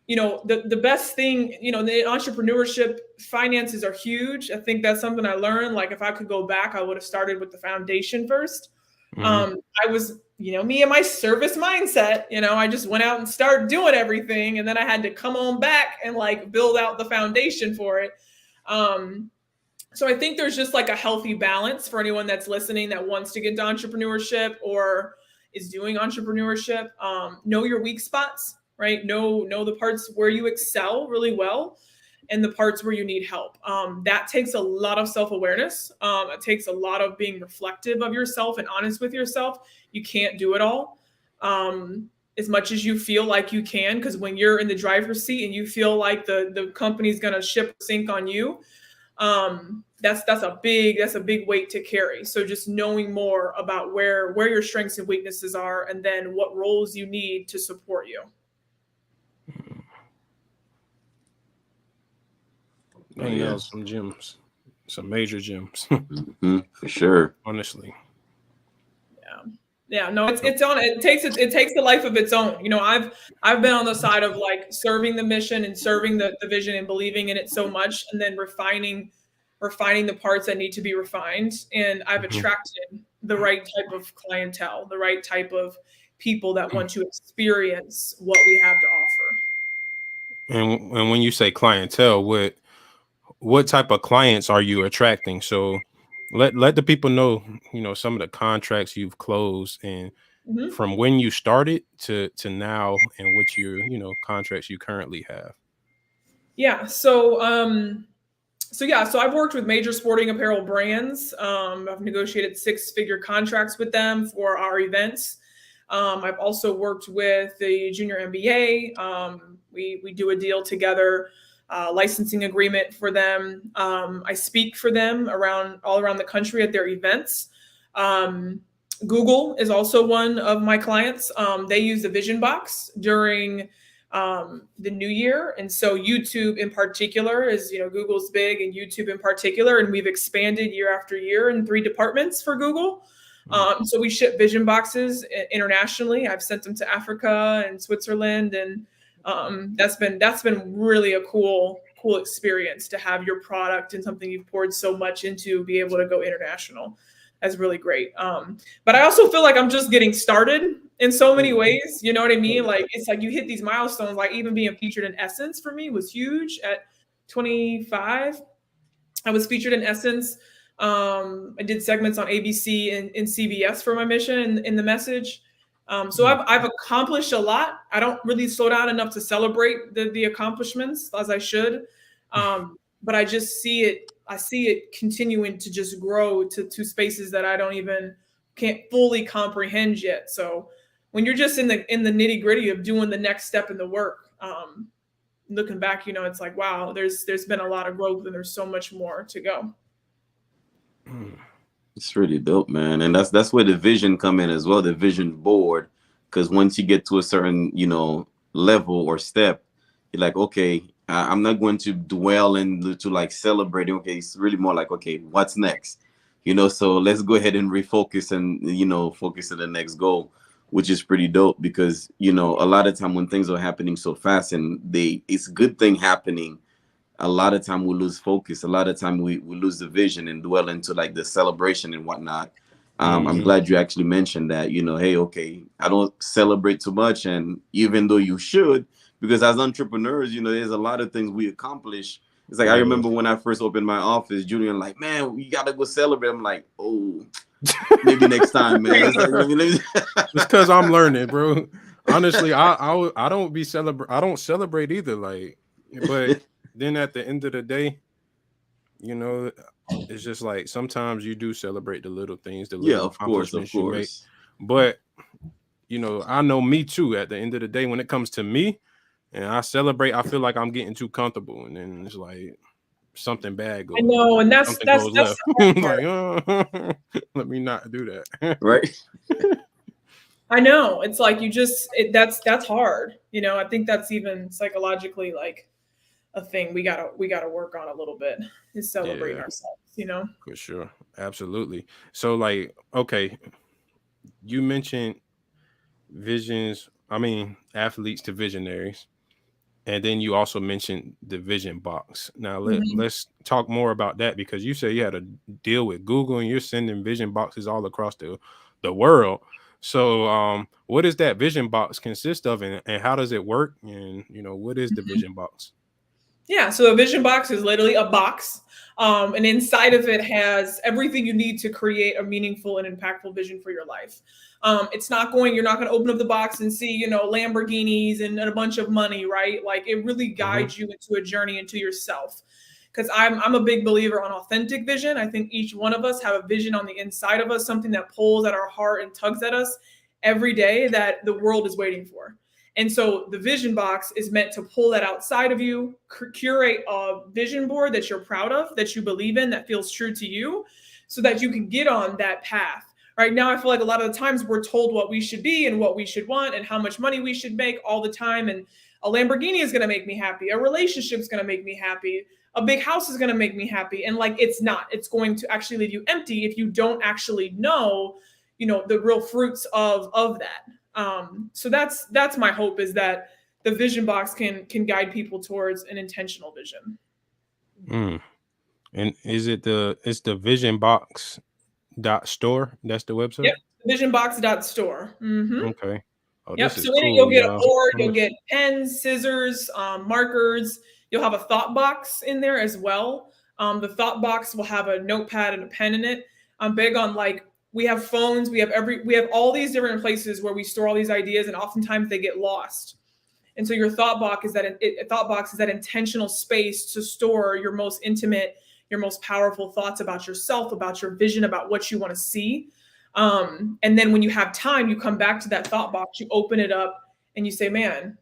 you know, the best thing, you know, the entrepreneurship, finances are huge. I think that's something I learned. Like, if I could go back, I would have started with the foundation first. I was, you know, me and my service mindset, you know, I just went out and started doing everything. And then I had to come on back and like build out the foundation for it. So I think there's just like a healthy balance for anyone that's listening that wants to get into entrepreneurship or is doing entrepreneurship. Know your weak spots, right? Know the parts where you excel really well and the parts where you need help. That takes a lot of self-awareness. It takes a lot of being reflective of yourself and honest with yourself. You can't do it all as much as you feel like you can, because when you're in the driver's seat and you feel like the company's going to ship or sink on you, that's a big weight to carry. So just knowing more about where your strengths and weaknesses are, and then what roles you need to support you. Some gems, some major gems. For sure. Honestly. Yeah, no, it takes a life of its own. You know, I've been on the side of like serving the mission and serving the vision and believing in it so much, and then refining the parts that need to be refined. And I've attracted the right type of clientele, the right type of people that want to experience what we have to offer. And when you say clientele, what type of clients are you attracting? So let the people know, you know, some of the contracts you've closed, and from when you started to now, and what you know, contracts you currently have. Yeah. So I've worked with major sporting apparel brands. I've negotiated 6-figure contracts with them for our events. I've also worked with the junior NBA. We do a deal together licensing agreement for them. I speak for them all around the country at their events. Google is also one of my clients. They use the Vision Box during the new year. And so YouTube in particular is, Google's big, and YouTube in particular. And we've expanded year after year in 3 departments for Google. So we ship Vision Boxes internationally. I've sent them to Africa and Switzerland. And that's been really a cool experience to have your product and something you've poured so much into be able to go international. That's really great. But I also feel like I'm just getting started in so many ways. You know what I mean? Like, it's like you hit these milestones, like even being featured in Essence for me was huge at 25. I was featured in Essence. I did segments on ABC and CBS for my mission in the message. So I've accomplished a lot. I don't really slow down enough to celebrate the accomplishments as I should. But I just see it continuing to just grow to spaces that I can't fully comprehend yet. So when you're just in the nitty gritty of doing the next step in the work, looking back, it's like, wow, there's been a lot of growth and there's so much more to go. It's really dope, man. And that's where the vision come in as well, the vision board. Because once you get to a certain, level or step, you're like, okay, I'm not going to dwell into like celebrating. Okay, it's really more like, okay, what's next? So let's go ahead and refocus and, focus on the next goal, which is pretty dope because, a lot of time when things are happening so fast and it's a good thing happening, a lot of time we lose focus. A lot of time we lose the vision and dwell into like the celebration and whatnot. I'm glad you actually mentioned that, hey, okay, I don't celebrate too much. And even though you should, because as entrepreneurs, there's a lot of things we accomplish. It's like, I remember when I first opened my office, Julian, like, man, we got to go celebrate. I'm like, oh, maybe next time, man. It's because I'm learning, bro. Honestly, I don't celebrate either. Like, but then at the end of the day, it's just like sometimes you do celebrate the little things, the little accomplishments you make. But I know me too. At the end of the day, when it comes to me, and I celebrate, I feel like I'm getting too comfortable, and then it's like something bad goes. I know, and that's left. Like, let me not do that. Right. I know. It's like that's hard. I think that's even psychologically like a thing we gotta work on a little bit, is celebrating ourselves. For sure, absolutely. So like, okay, you mentioned athletes to visionaries, and then you also mentioned the Vision Box. Now let's talk more about that, because you say you had a deal with Google and you're sending Vision Boxes all across the world. So what does that Vision Box consist of, and how does it work, and what is the Vision Box? Yeah, so a Vision Box is literally a box, and inside of it has everything you need to create a meaningful and impactful vision for your life. You're not going to open up the box and see, Lamborghinis and a bunch of money, right? Like, it really guides you into a journey into yourself. Because I'm a big believer on authentic vision. I think each one of us have a vision on the inside of us, something that pulls at our heart and tugs at us every day that the world is waiting for. And so the Vision Box is meant to pull that outside of you, curate a vision board that you're proud of, that you believe in, that feels true to you, so that you can get on that path. Right now, I feel like a lot of the times we're told what we should be and what we should want and how much money we should make all the time. And a Lamborghini is going to make me happy. A relationship is going to make me happy. A big house is going to make me happy. And like, it's not. It's going to actually leave you empty if you don't actually know, the real fruits of that. So that's my hope, is that the Vision Box can guide people towards an intentional vision. And is it it's the Vision Box .store? That's the website? Yep, visionbox.store. Okay. Oh, yep. So in it, you'll get a board, you'll get pens, scissors, markers. You'll have a thought box in there as well. The thought box will have a notepad and a pen in it. I'm big on, like, we have phones, we have all these different places where we store all these ideas, and oftentimes they get lost. And so your thought box is that intentional space to store your most intimate, your most powerful thoughts about yourself, about your vision, about what you want to see. And then when you have time, you come back to that thought box, you open it up, and you say, man,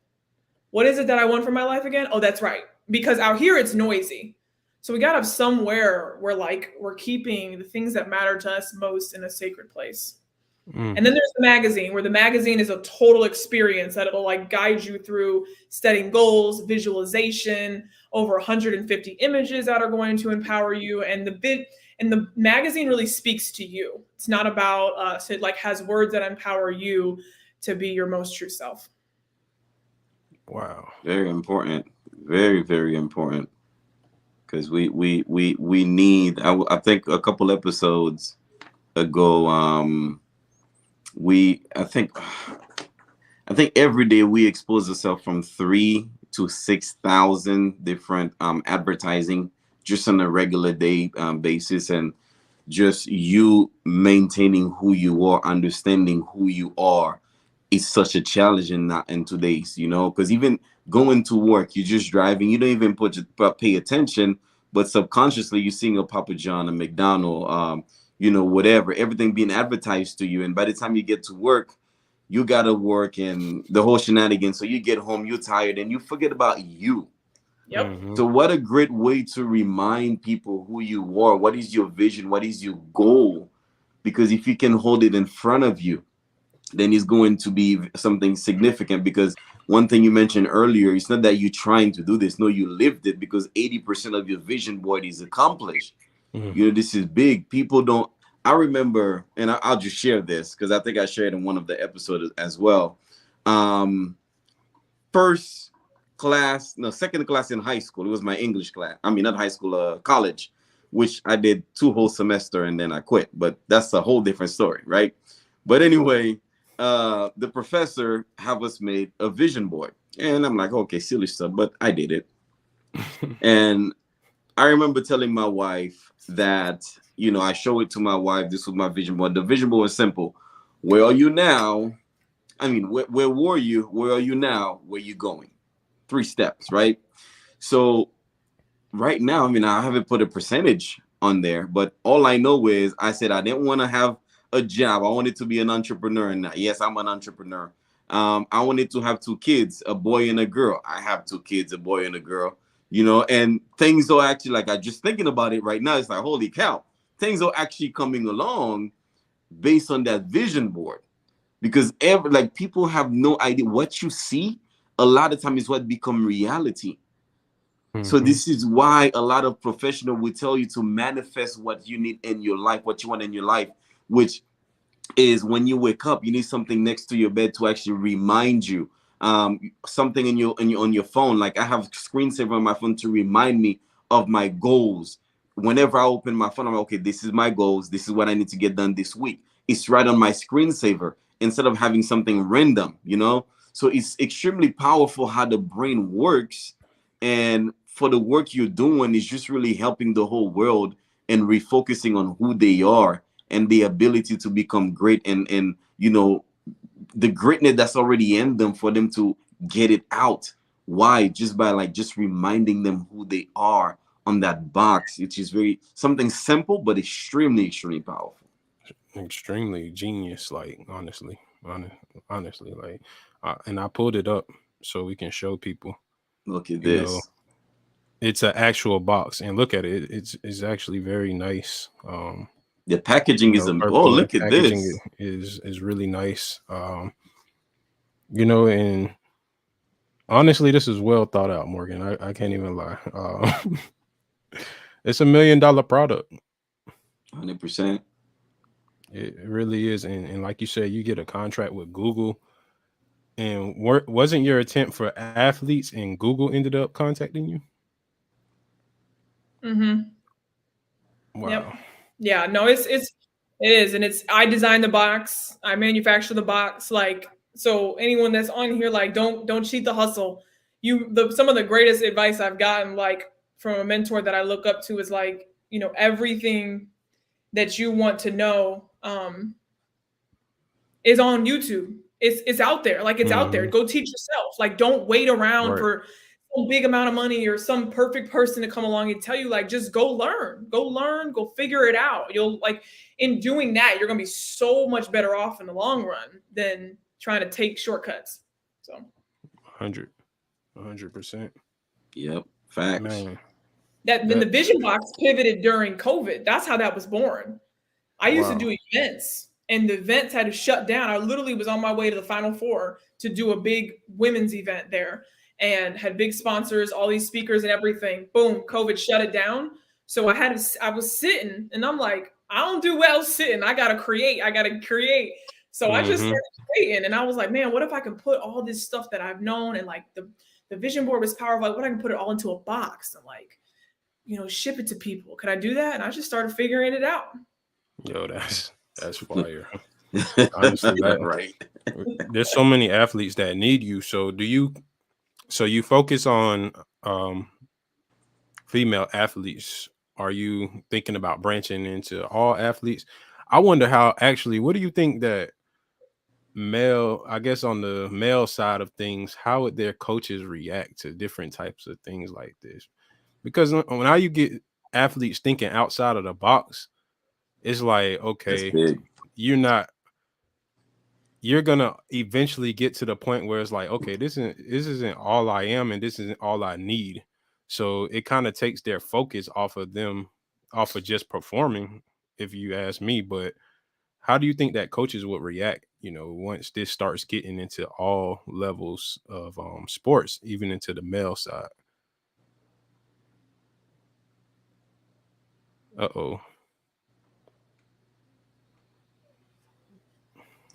what is it that I want for my life again? Oh, that's right. because out here it's noisy. So we got to have somewhere where like we're keeping the things that matter to us most in a sacred place. And then there's the magazine, where the magazine is a total experience that it'll like guide you through setting goals, visualization, over 150 images that are going to empower you. And the magazine really speaks to you. It's not about us. It like has words that empower you to be your most true self. Wow. Very important. Very, very important. Because we need, I think a couple episodes ago, I think every day we expose ourselves from 3,000 to 6,000 different advertising just on a regular day basis, and just you maintaining who you are, understanding who you are is such a challenge in today's, because even going to work, you're just driving, you don't even pay attention, but subconsciously you're seeing a Papa John, a McDonald's, whatever, everything being advertised to you. And by the time you get to work, you got to work and the whole shenanigans. So you get home, you're tired and you forget about you. Yep. Mm-hmm. So what a great way to remind people who you are. What is your vision? What is your goal? Because if you can hold it in front of you, then it's going to be something significant. Because one thing you mentioned earlier, it's not that you're trying to do this. No, you lived it, because 80% of your vision board is accomplished. Mm-hmm. This is big. People don't. I remember, and I'll just share this because I think I shared in one of the episodes as well. Second class in high school. It was my English class. I mean, not high school, college, which I did 2 whole semesters and then I quit. But that's a whole different story, right? But anyway, the professor have us made a vision board, and I'm like, okay, silly stuff, but I did it. And I remember telling my wife that, I show it to my wife. This was my vision board. The vision board was simple. Where are you now? I mean, where were you? Where are you now? Where are you going? 3 steps, right? So right now, I haven't put a percentage on there, but all I know is I said I didn't want to have a job. I wanted to be an entrepreneur. And yes, I'm an entrepreneur. I wanted to have 2 kids, a boy and a girl. I have 2 kids, a boy and a girl. And things are actually, like, I just thinking about it right now, it's like, holy cow, things are actually coming along based on that vision board. Because people have no idea what you see. A lot of times is what become reality. Mm-hmm. So this is why a lot of professionals will tell you to manifest what you need in your life, what you want in your life, which is when you wake up, you need something next to your bed to actually remind you. Something on your phone. Like I have screensaver on my phone to remind me of my goals. Whenever I open my phone, I'm like, okay, this is my goals. This is what I need to get done this week. It's right on my screensaver instead of having something random, So it's extremely powerful how the brain works. And for the work you're doing is just really helping the whole world and refocusing on who they are and the ability to become great and the greatness that's already in them, for them to get it out. Why? Just by just reminding them who they are on that box, which is something simple but extremely, extremely powerful. Extremely genius, honestly, and I pulled it up so we can show people. Look at this. It's an actual box, and look at it. It's actually very nice. The packaging is look at this. Is really nice. And honestly, this is well thought out, Morgan. I can't even lie. It's $1 million product. 100%. It really is, and like you said, you get a contract with Google. And wasn't your attempt for athletes, and Google ended up contacting you? Mm-hmm. Wow. Yep. Yeah. No, it is, and I designed the box. I manufacture the box. So anyone that's on here, don't cheat the hustle. Some of the greatest advice I've gotten, from a mentor that I look up to, is everything that you want to know is on YouTube. It's out there. It's out there. Go teach yourself. Don't wait around for some big amount of money or some perfect person to come along and tell you, just go learn, go figure it out. You'll in doing that, you're going to be so much better off in the long run than trying to take shortcuts. So 100%. Yep. Facts. Man. Then the Vision Box pivoted during COVID. That's how that was born. I used to do events, and the events had to shut down. I literally was on my way to the Final Four to do a big women's event there, and had big sponsors, all these speakers and everything. Boom, COVID shut it down. So I was sitting, and I'm like, I don't do well sitting. I gotta create. So I just started creating, and I was like, man, what if I can put all this stuff that I've known, and like the vision board was powerful. Like, what if I can put it all into a box and like, ship it to people? Could I do that? And I just started figuring it out. Yo, that's fire. Honestly, right. There's so many athletes that need you. So you focus on female athletes. Are you thinking about branching into all athletes? I wonder what do you think that I guess on the male side of things, how would their coaches react to different types of things like this? Because now you get athletes thinking outside of the box, it's like, okay, you're gonna eventually get to the point where it's like, okay, this isn't all I am, and this isn't all I need. So it kind of takes their focus off of just performing, if you ask me. But how do you think that coaches would react, once this starts getting into all levels of sports, even into the male side? Uh-oh.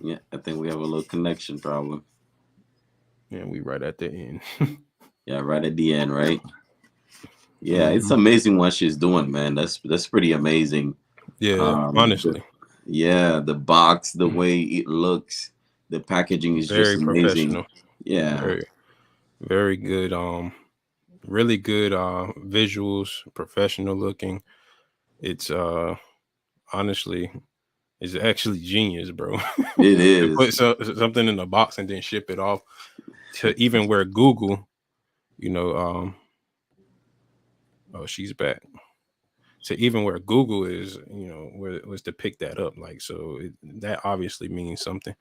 Yeah, I think we have a little connection problem. Yeah, we right at the end. Yeah, right at the end, right? Yeah, it's amazing what she's doing, man. That's pretty amazing. Yeah, honestly. The box, the way it looks, the packaging is very just amazing. Professional. Yeah. Very, very good. Really good visuals, professional looking. It's honestly, it's actually genius, bro. It is. Put something in the box and then ship it off to even where Google, oh, she's back. So even where Google is, where it was to pick that up, like, so that obviously means something.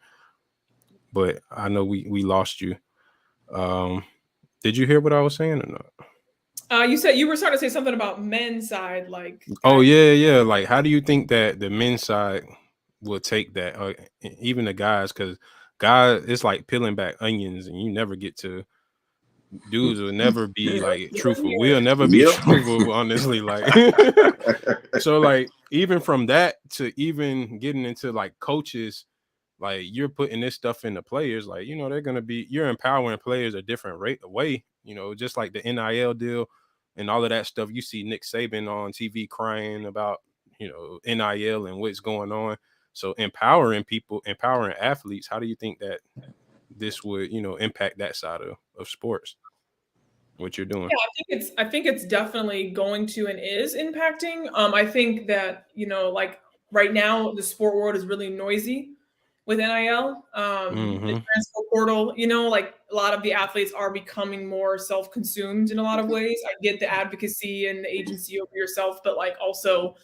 But I know we lost you. Did you hear what I was saying or not? You said you were starting to say something about men's side, like. Oh yeah. Like, how do you think that the men's side will take that, even the guys? Because guys, it's like peeling back onions, and you never get to. Dudes will never be like truthful. We'll never be truthful, honestly. Like, so like even from that to even getting into like coaches, like you're putting this stuff into players, like, you're empowering players a different way, just like the NIL deal and all of that stuff. You see Nick Saban on TV crying about, NIL and what's going on. So empowering people, empowering athletes, how do you think that this would, impact that side of sports, what you're doing? Yeah, I think it's definitely going to and is impacting. I think that, like right now the sport world is really noisy with NIL, the transfer portal, like a lot of the athletes are becoming more self-consumed in a lot of ways. I get the advocacy and the agency over yourself, but like also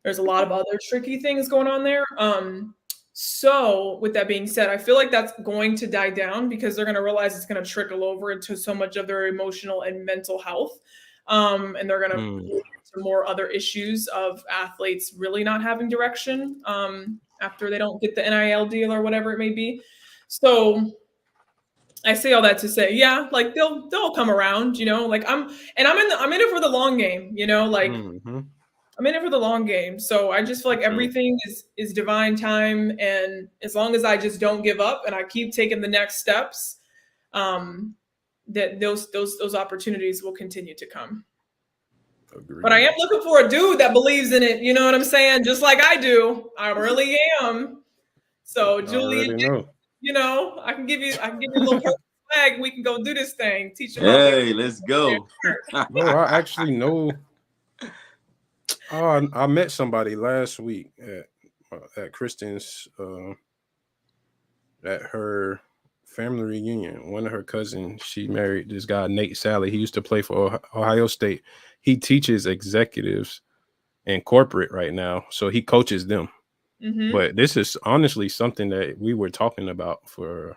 there's a lot of other tricky things going on there. So with that being said, I feel like that's going to die down because they're going to realize it's going to trickle over into so much of their emotional and mental health. And they're going to lead to more other issues of athletes really not having direction after they don't get the NIL deal or whatever it may be. So I say all that to say, yeah, like they'll come around, like I'm in it for the long game, like I'm in it for the long game. So I just feel like everything is divine time. And as long as I just don't give up and I keep taking the next steps, that those opportunities will continue to come. Agreed. But I am looking for a dude that believes in it. You know what I'm saying? Just like I do. I really am. So Julian, I can give you a little flag. And we can go do this thing. Teach them. Hey, let's go. No, I actually know. I met somebody last week at Kristen's at her family reunion. One of her cousins, she married this guy Nate Sally. He used to play for Ohio State. He teaches executives in corporate right now, so he coaches them. But this is honestly something that we were talking about for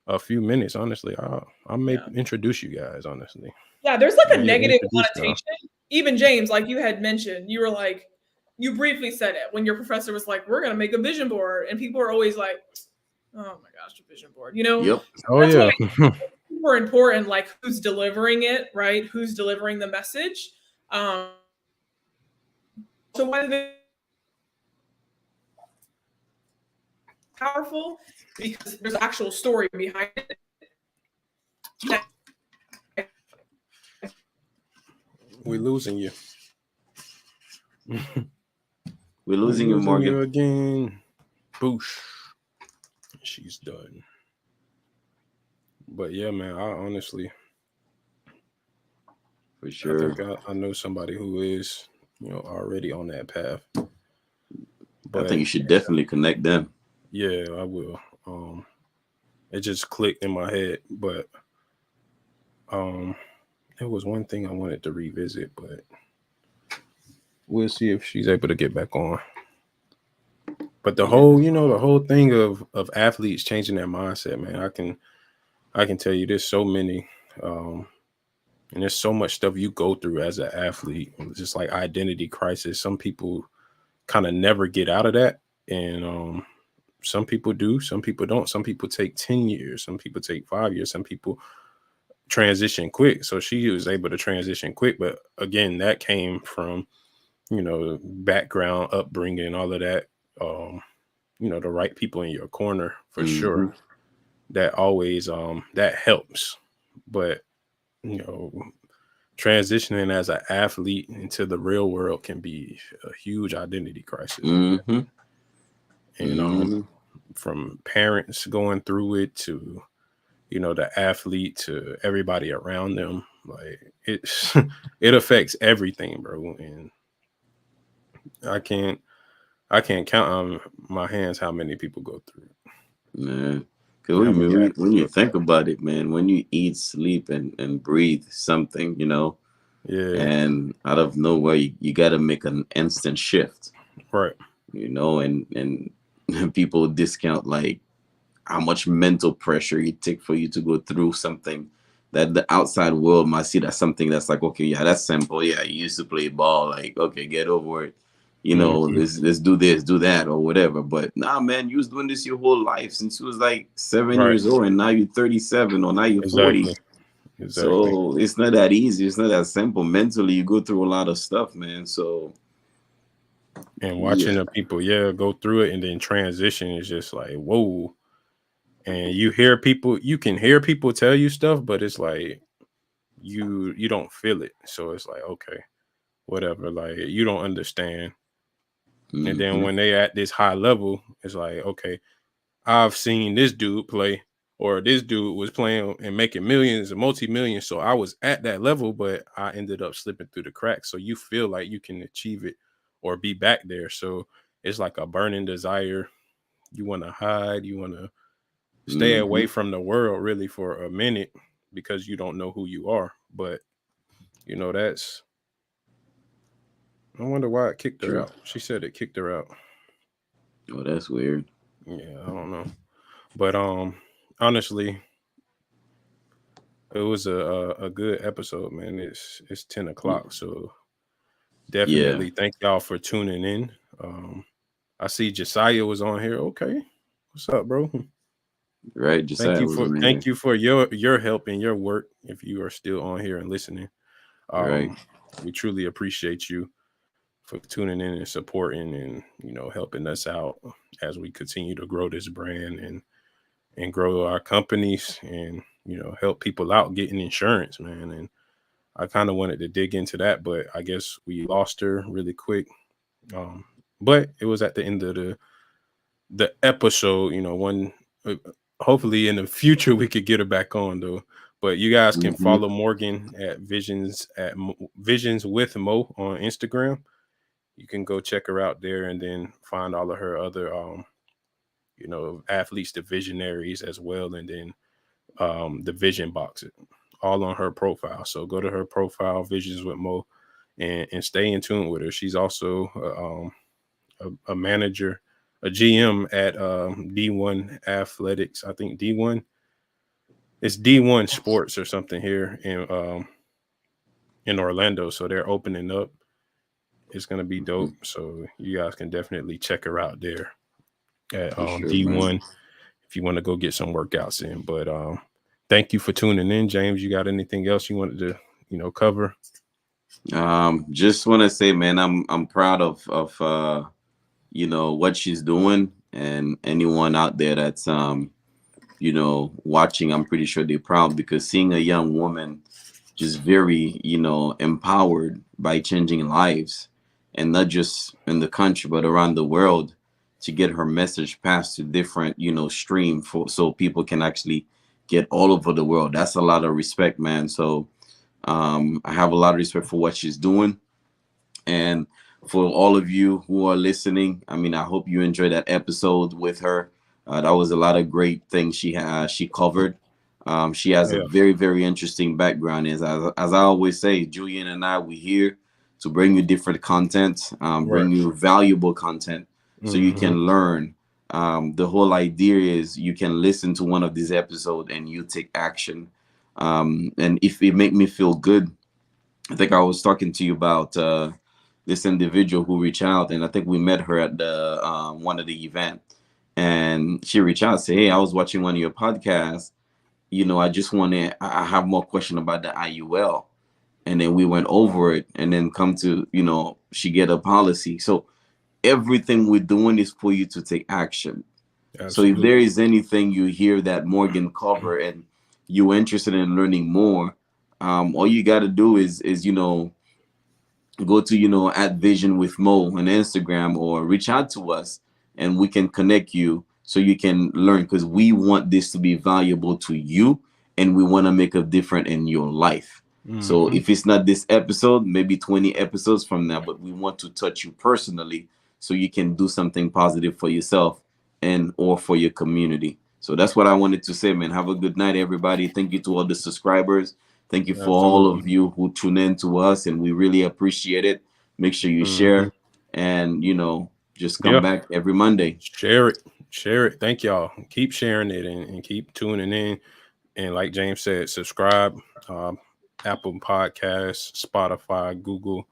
a few minutes, honestly, I may introduce you guys, honestly. Yeah, there's like a negative connotation. Even James, like you had mentioned, you were like, you briefly said it when your professor was like, we're going to make a vision board. And people are always like, oh my gosh, a vision board, you know? Yep. Oh, yeah. It's super important, like who's delivering it, right? Who's delivering the message. So why they powerful? Because there's actual story behind it. We're losing you. We're losing you, Morgan. You again. Boosh. She's done. But yeah, man, I honestly, for sure, I think I know somebody who is, already on that path. But I think you should definitely connect them. Yeah, I will. It just clicked in my head, but there was one thing I wanted to revisit, but we'll see if she's able to get back on. But the whole thing of athletes changing their mindset, man, I can tell you there's so many, and there's so much stuff you go through as an athlete, just like identity crisis. Some people kind of never get out of that, and some people do, some people don't. Some people take 10 years, some people take 5 years, some people transition quick. So she was able to transition quick, but again, that came from background, upbringing, all of that. The right people in your corner for sure. That always that helps. But transitioning as an athlete into the real world can be a huge identity crisis. And from parents going through it to the athlete to everybody around them, like it affects everything, bro. And I can't count on my hands how many people go through it. Man, because when you think about it, man, when you eat, sleep, and breathe something, and out of nowhere, you got to make an instant shift, right? And people discount like how much mental pressure it takes for you to go through something that the outside world might see that's something that's like, okay, yeah, that's simple. Yeah, you used to play ball, like, okay, get over it. Let's do this, do that, or whatever. But nah, man, you was doing this your whole life since you was like 7 years old, and now you're 37, or now you're 40. Exactly. So it's not that easy. It's not that simple. Mentally, you go through a lot of stuff, man. So, and watching the people, go through it and then transition is just like, whoa. And you can hear people tell you stuff, but it's like you don't feel it. So it's like, okay, whatever. Like you don't understand. And then when they at this high level, it's like, okay, I've seen this dude play, or this dude was playing and making millions and multi-millions. So I was at that level, but I ended up slipping through the cracks. So you feel like you can achieve it or be back there. So it's like a burning desire. You want to hide. You want to stay away from the world really for a minute because you don't know who you are. But, that's... I wonder why it kicked her out. She said it kicked her out. Oh, that's weird. Yeah, I don't know. But honestly, it was a good episode, man. It's 10 o'clock, so definitely thank y'all for tuning in. I see Josiah was on here. Okay, what's up, bro? Right, Josiah. Thank you for your help and your work. If you are still on here and listening, we truly appreciate you for tuning in and supporting and helping us out as we continue to grow this brand and grow our companies and help people out getting insurance, man. And I kind of wanted to dig into that, but I guess we lost her really quick. But it was at the end of the episode. Hopefully in the future we could get her back on though. But you guys can follow Morgan at Visions with Mo on Instagram. You can go check her out there and then find all of her other, athletes, the visionaries as well. And then the vision box, all on her profile. So go to her profile, Visions with Mo, and stay in tune with her. She's also a manager, a GM at D1 Athletics, I think D1. It's D1 Sports or something here in Orlando. So they're opening up. It's gonna be dope. So you guys can definitely check her out there at D1 man. If you want to go get some workouts in. But thank you for tuning in, James. You got anything else you wanted to cover? Just want to say, man, I'm proud of what she's doing, and anyone out there that's watching, I'm pretty sure they're proud, because seeing a young woman just very empowered by changing lives, and not just in the country but around the world, to get her message passed to different stream so people can actually get all over the world. That's a lot of respect, man. So I have a lot of respect for what she's doing. And for all of you who are listening, I mean, I hope you enjoyed that episode with her. That was a lot of great things she covered. She has a very, very interesting background. As I always say, Julian and I, we're here to bring you different content, bring you valuable content, so you can learn. The whole idea is you can listen to one of these episodes and you take action. And if it make me feel good, I think I was talking to you about this individual who reached out, and I think we met her at the one of the event, and she reached out and said, "Hey, I was watching one of your podcasts. I have more question about the IUL." And then we went over it, and then come to, she get a policy. So everything we're doing is for you to take action. Absolutely. So if there is anything you hear that Morgan cover and you're interested in learning more, all you got to do is go to, at Vision with Mo on Instagram, or reach out to us and we can connect you so you can learn, because we want this to be valuable to you and we want to make a difference in your life. So if it's not this episode, maybe 20 episodes from now, but we want to touch you personally so you can do something positive for yourself and or for your community. So that's what I wanted to say, man. Have a good night, everybody. Thank you to all the subscribers. Thank you for all of you who tune in to us, and we really appreciate it. Make sure you share, and just come back every Monday. Share it. Thank y'all. Keep sharing it and keep tuning in. And like James said, subscribe. Apple Podcasts, Spotify, Google,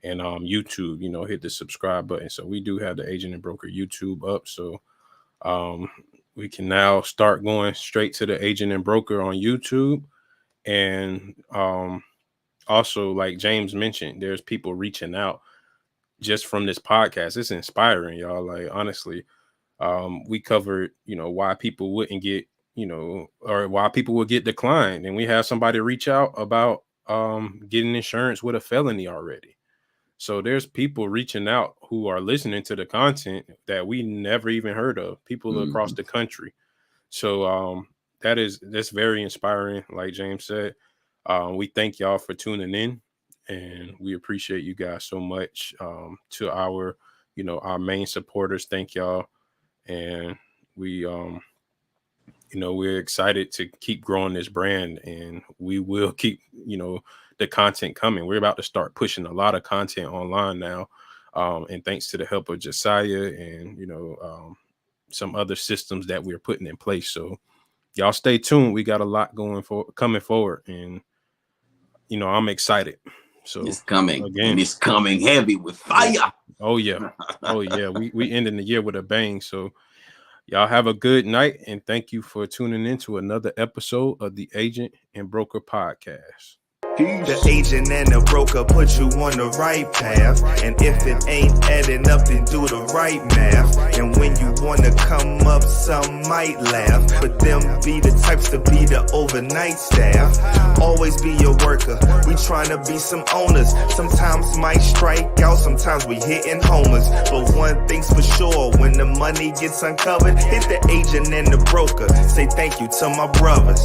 and YouTube. Hit the subscribe button. So we do have the Agent and Broker YouTube up. So we can now start going straight to the Agent and Broker on YouTube. And also, like James mentioned, there's people reaching out just from this podcast. It's inspiring, y'all. Like, honestly, we covered, why people wouldn't get, or why people would get declined. And we have somebody reach out about getting insurance with a felony already. So there's people reaching out who are listening to the content that we never even heard of, people across the country. So that's very inspiring. Like James said, we thank y'all for tuning in, and we appreciate you guys so much. To our, our main supporters, thank y'all. And we, we're excited to keep growing this brand, and we will keep, the content coming. We're about to start pushing a lot of content online now. And thanks to the help of Josiah and, some other systems that we're putting in place. So y'all stay tuned. We got a lot coming forward, and, I'm excited. So it's coming again. And it's coming heavy with fire. Oh yeah. We ending the year with a bang. So y'all have a good night, and thank you for tuning in to another episode of the Agent and Broker Podcast. The agent and the broker put you on the right path, and if it ain't adding up, then do the right math. And when you wanna come up, some might laugh, but them be the types to be the overnight staff. Always be a worker, we tryna be some owners. Sometimes might strike out, sometimes we hitting homers. But one thing's for sure, when the money gets uncovered, hit the agent and the broker. Say thank you to my brothers.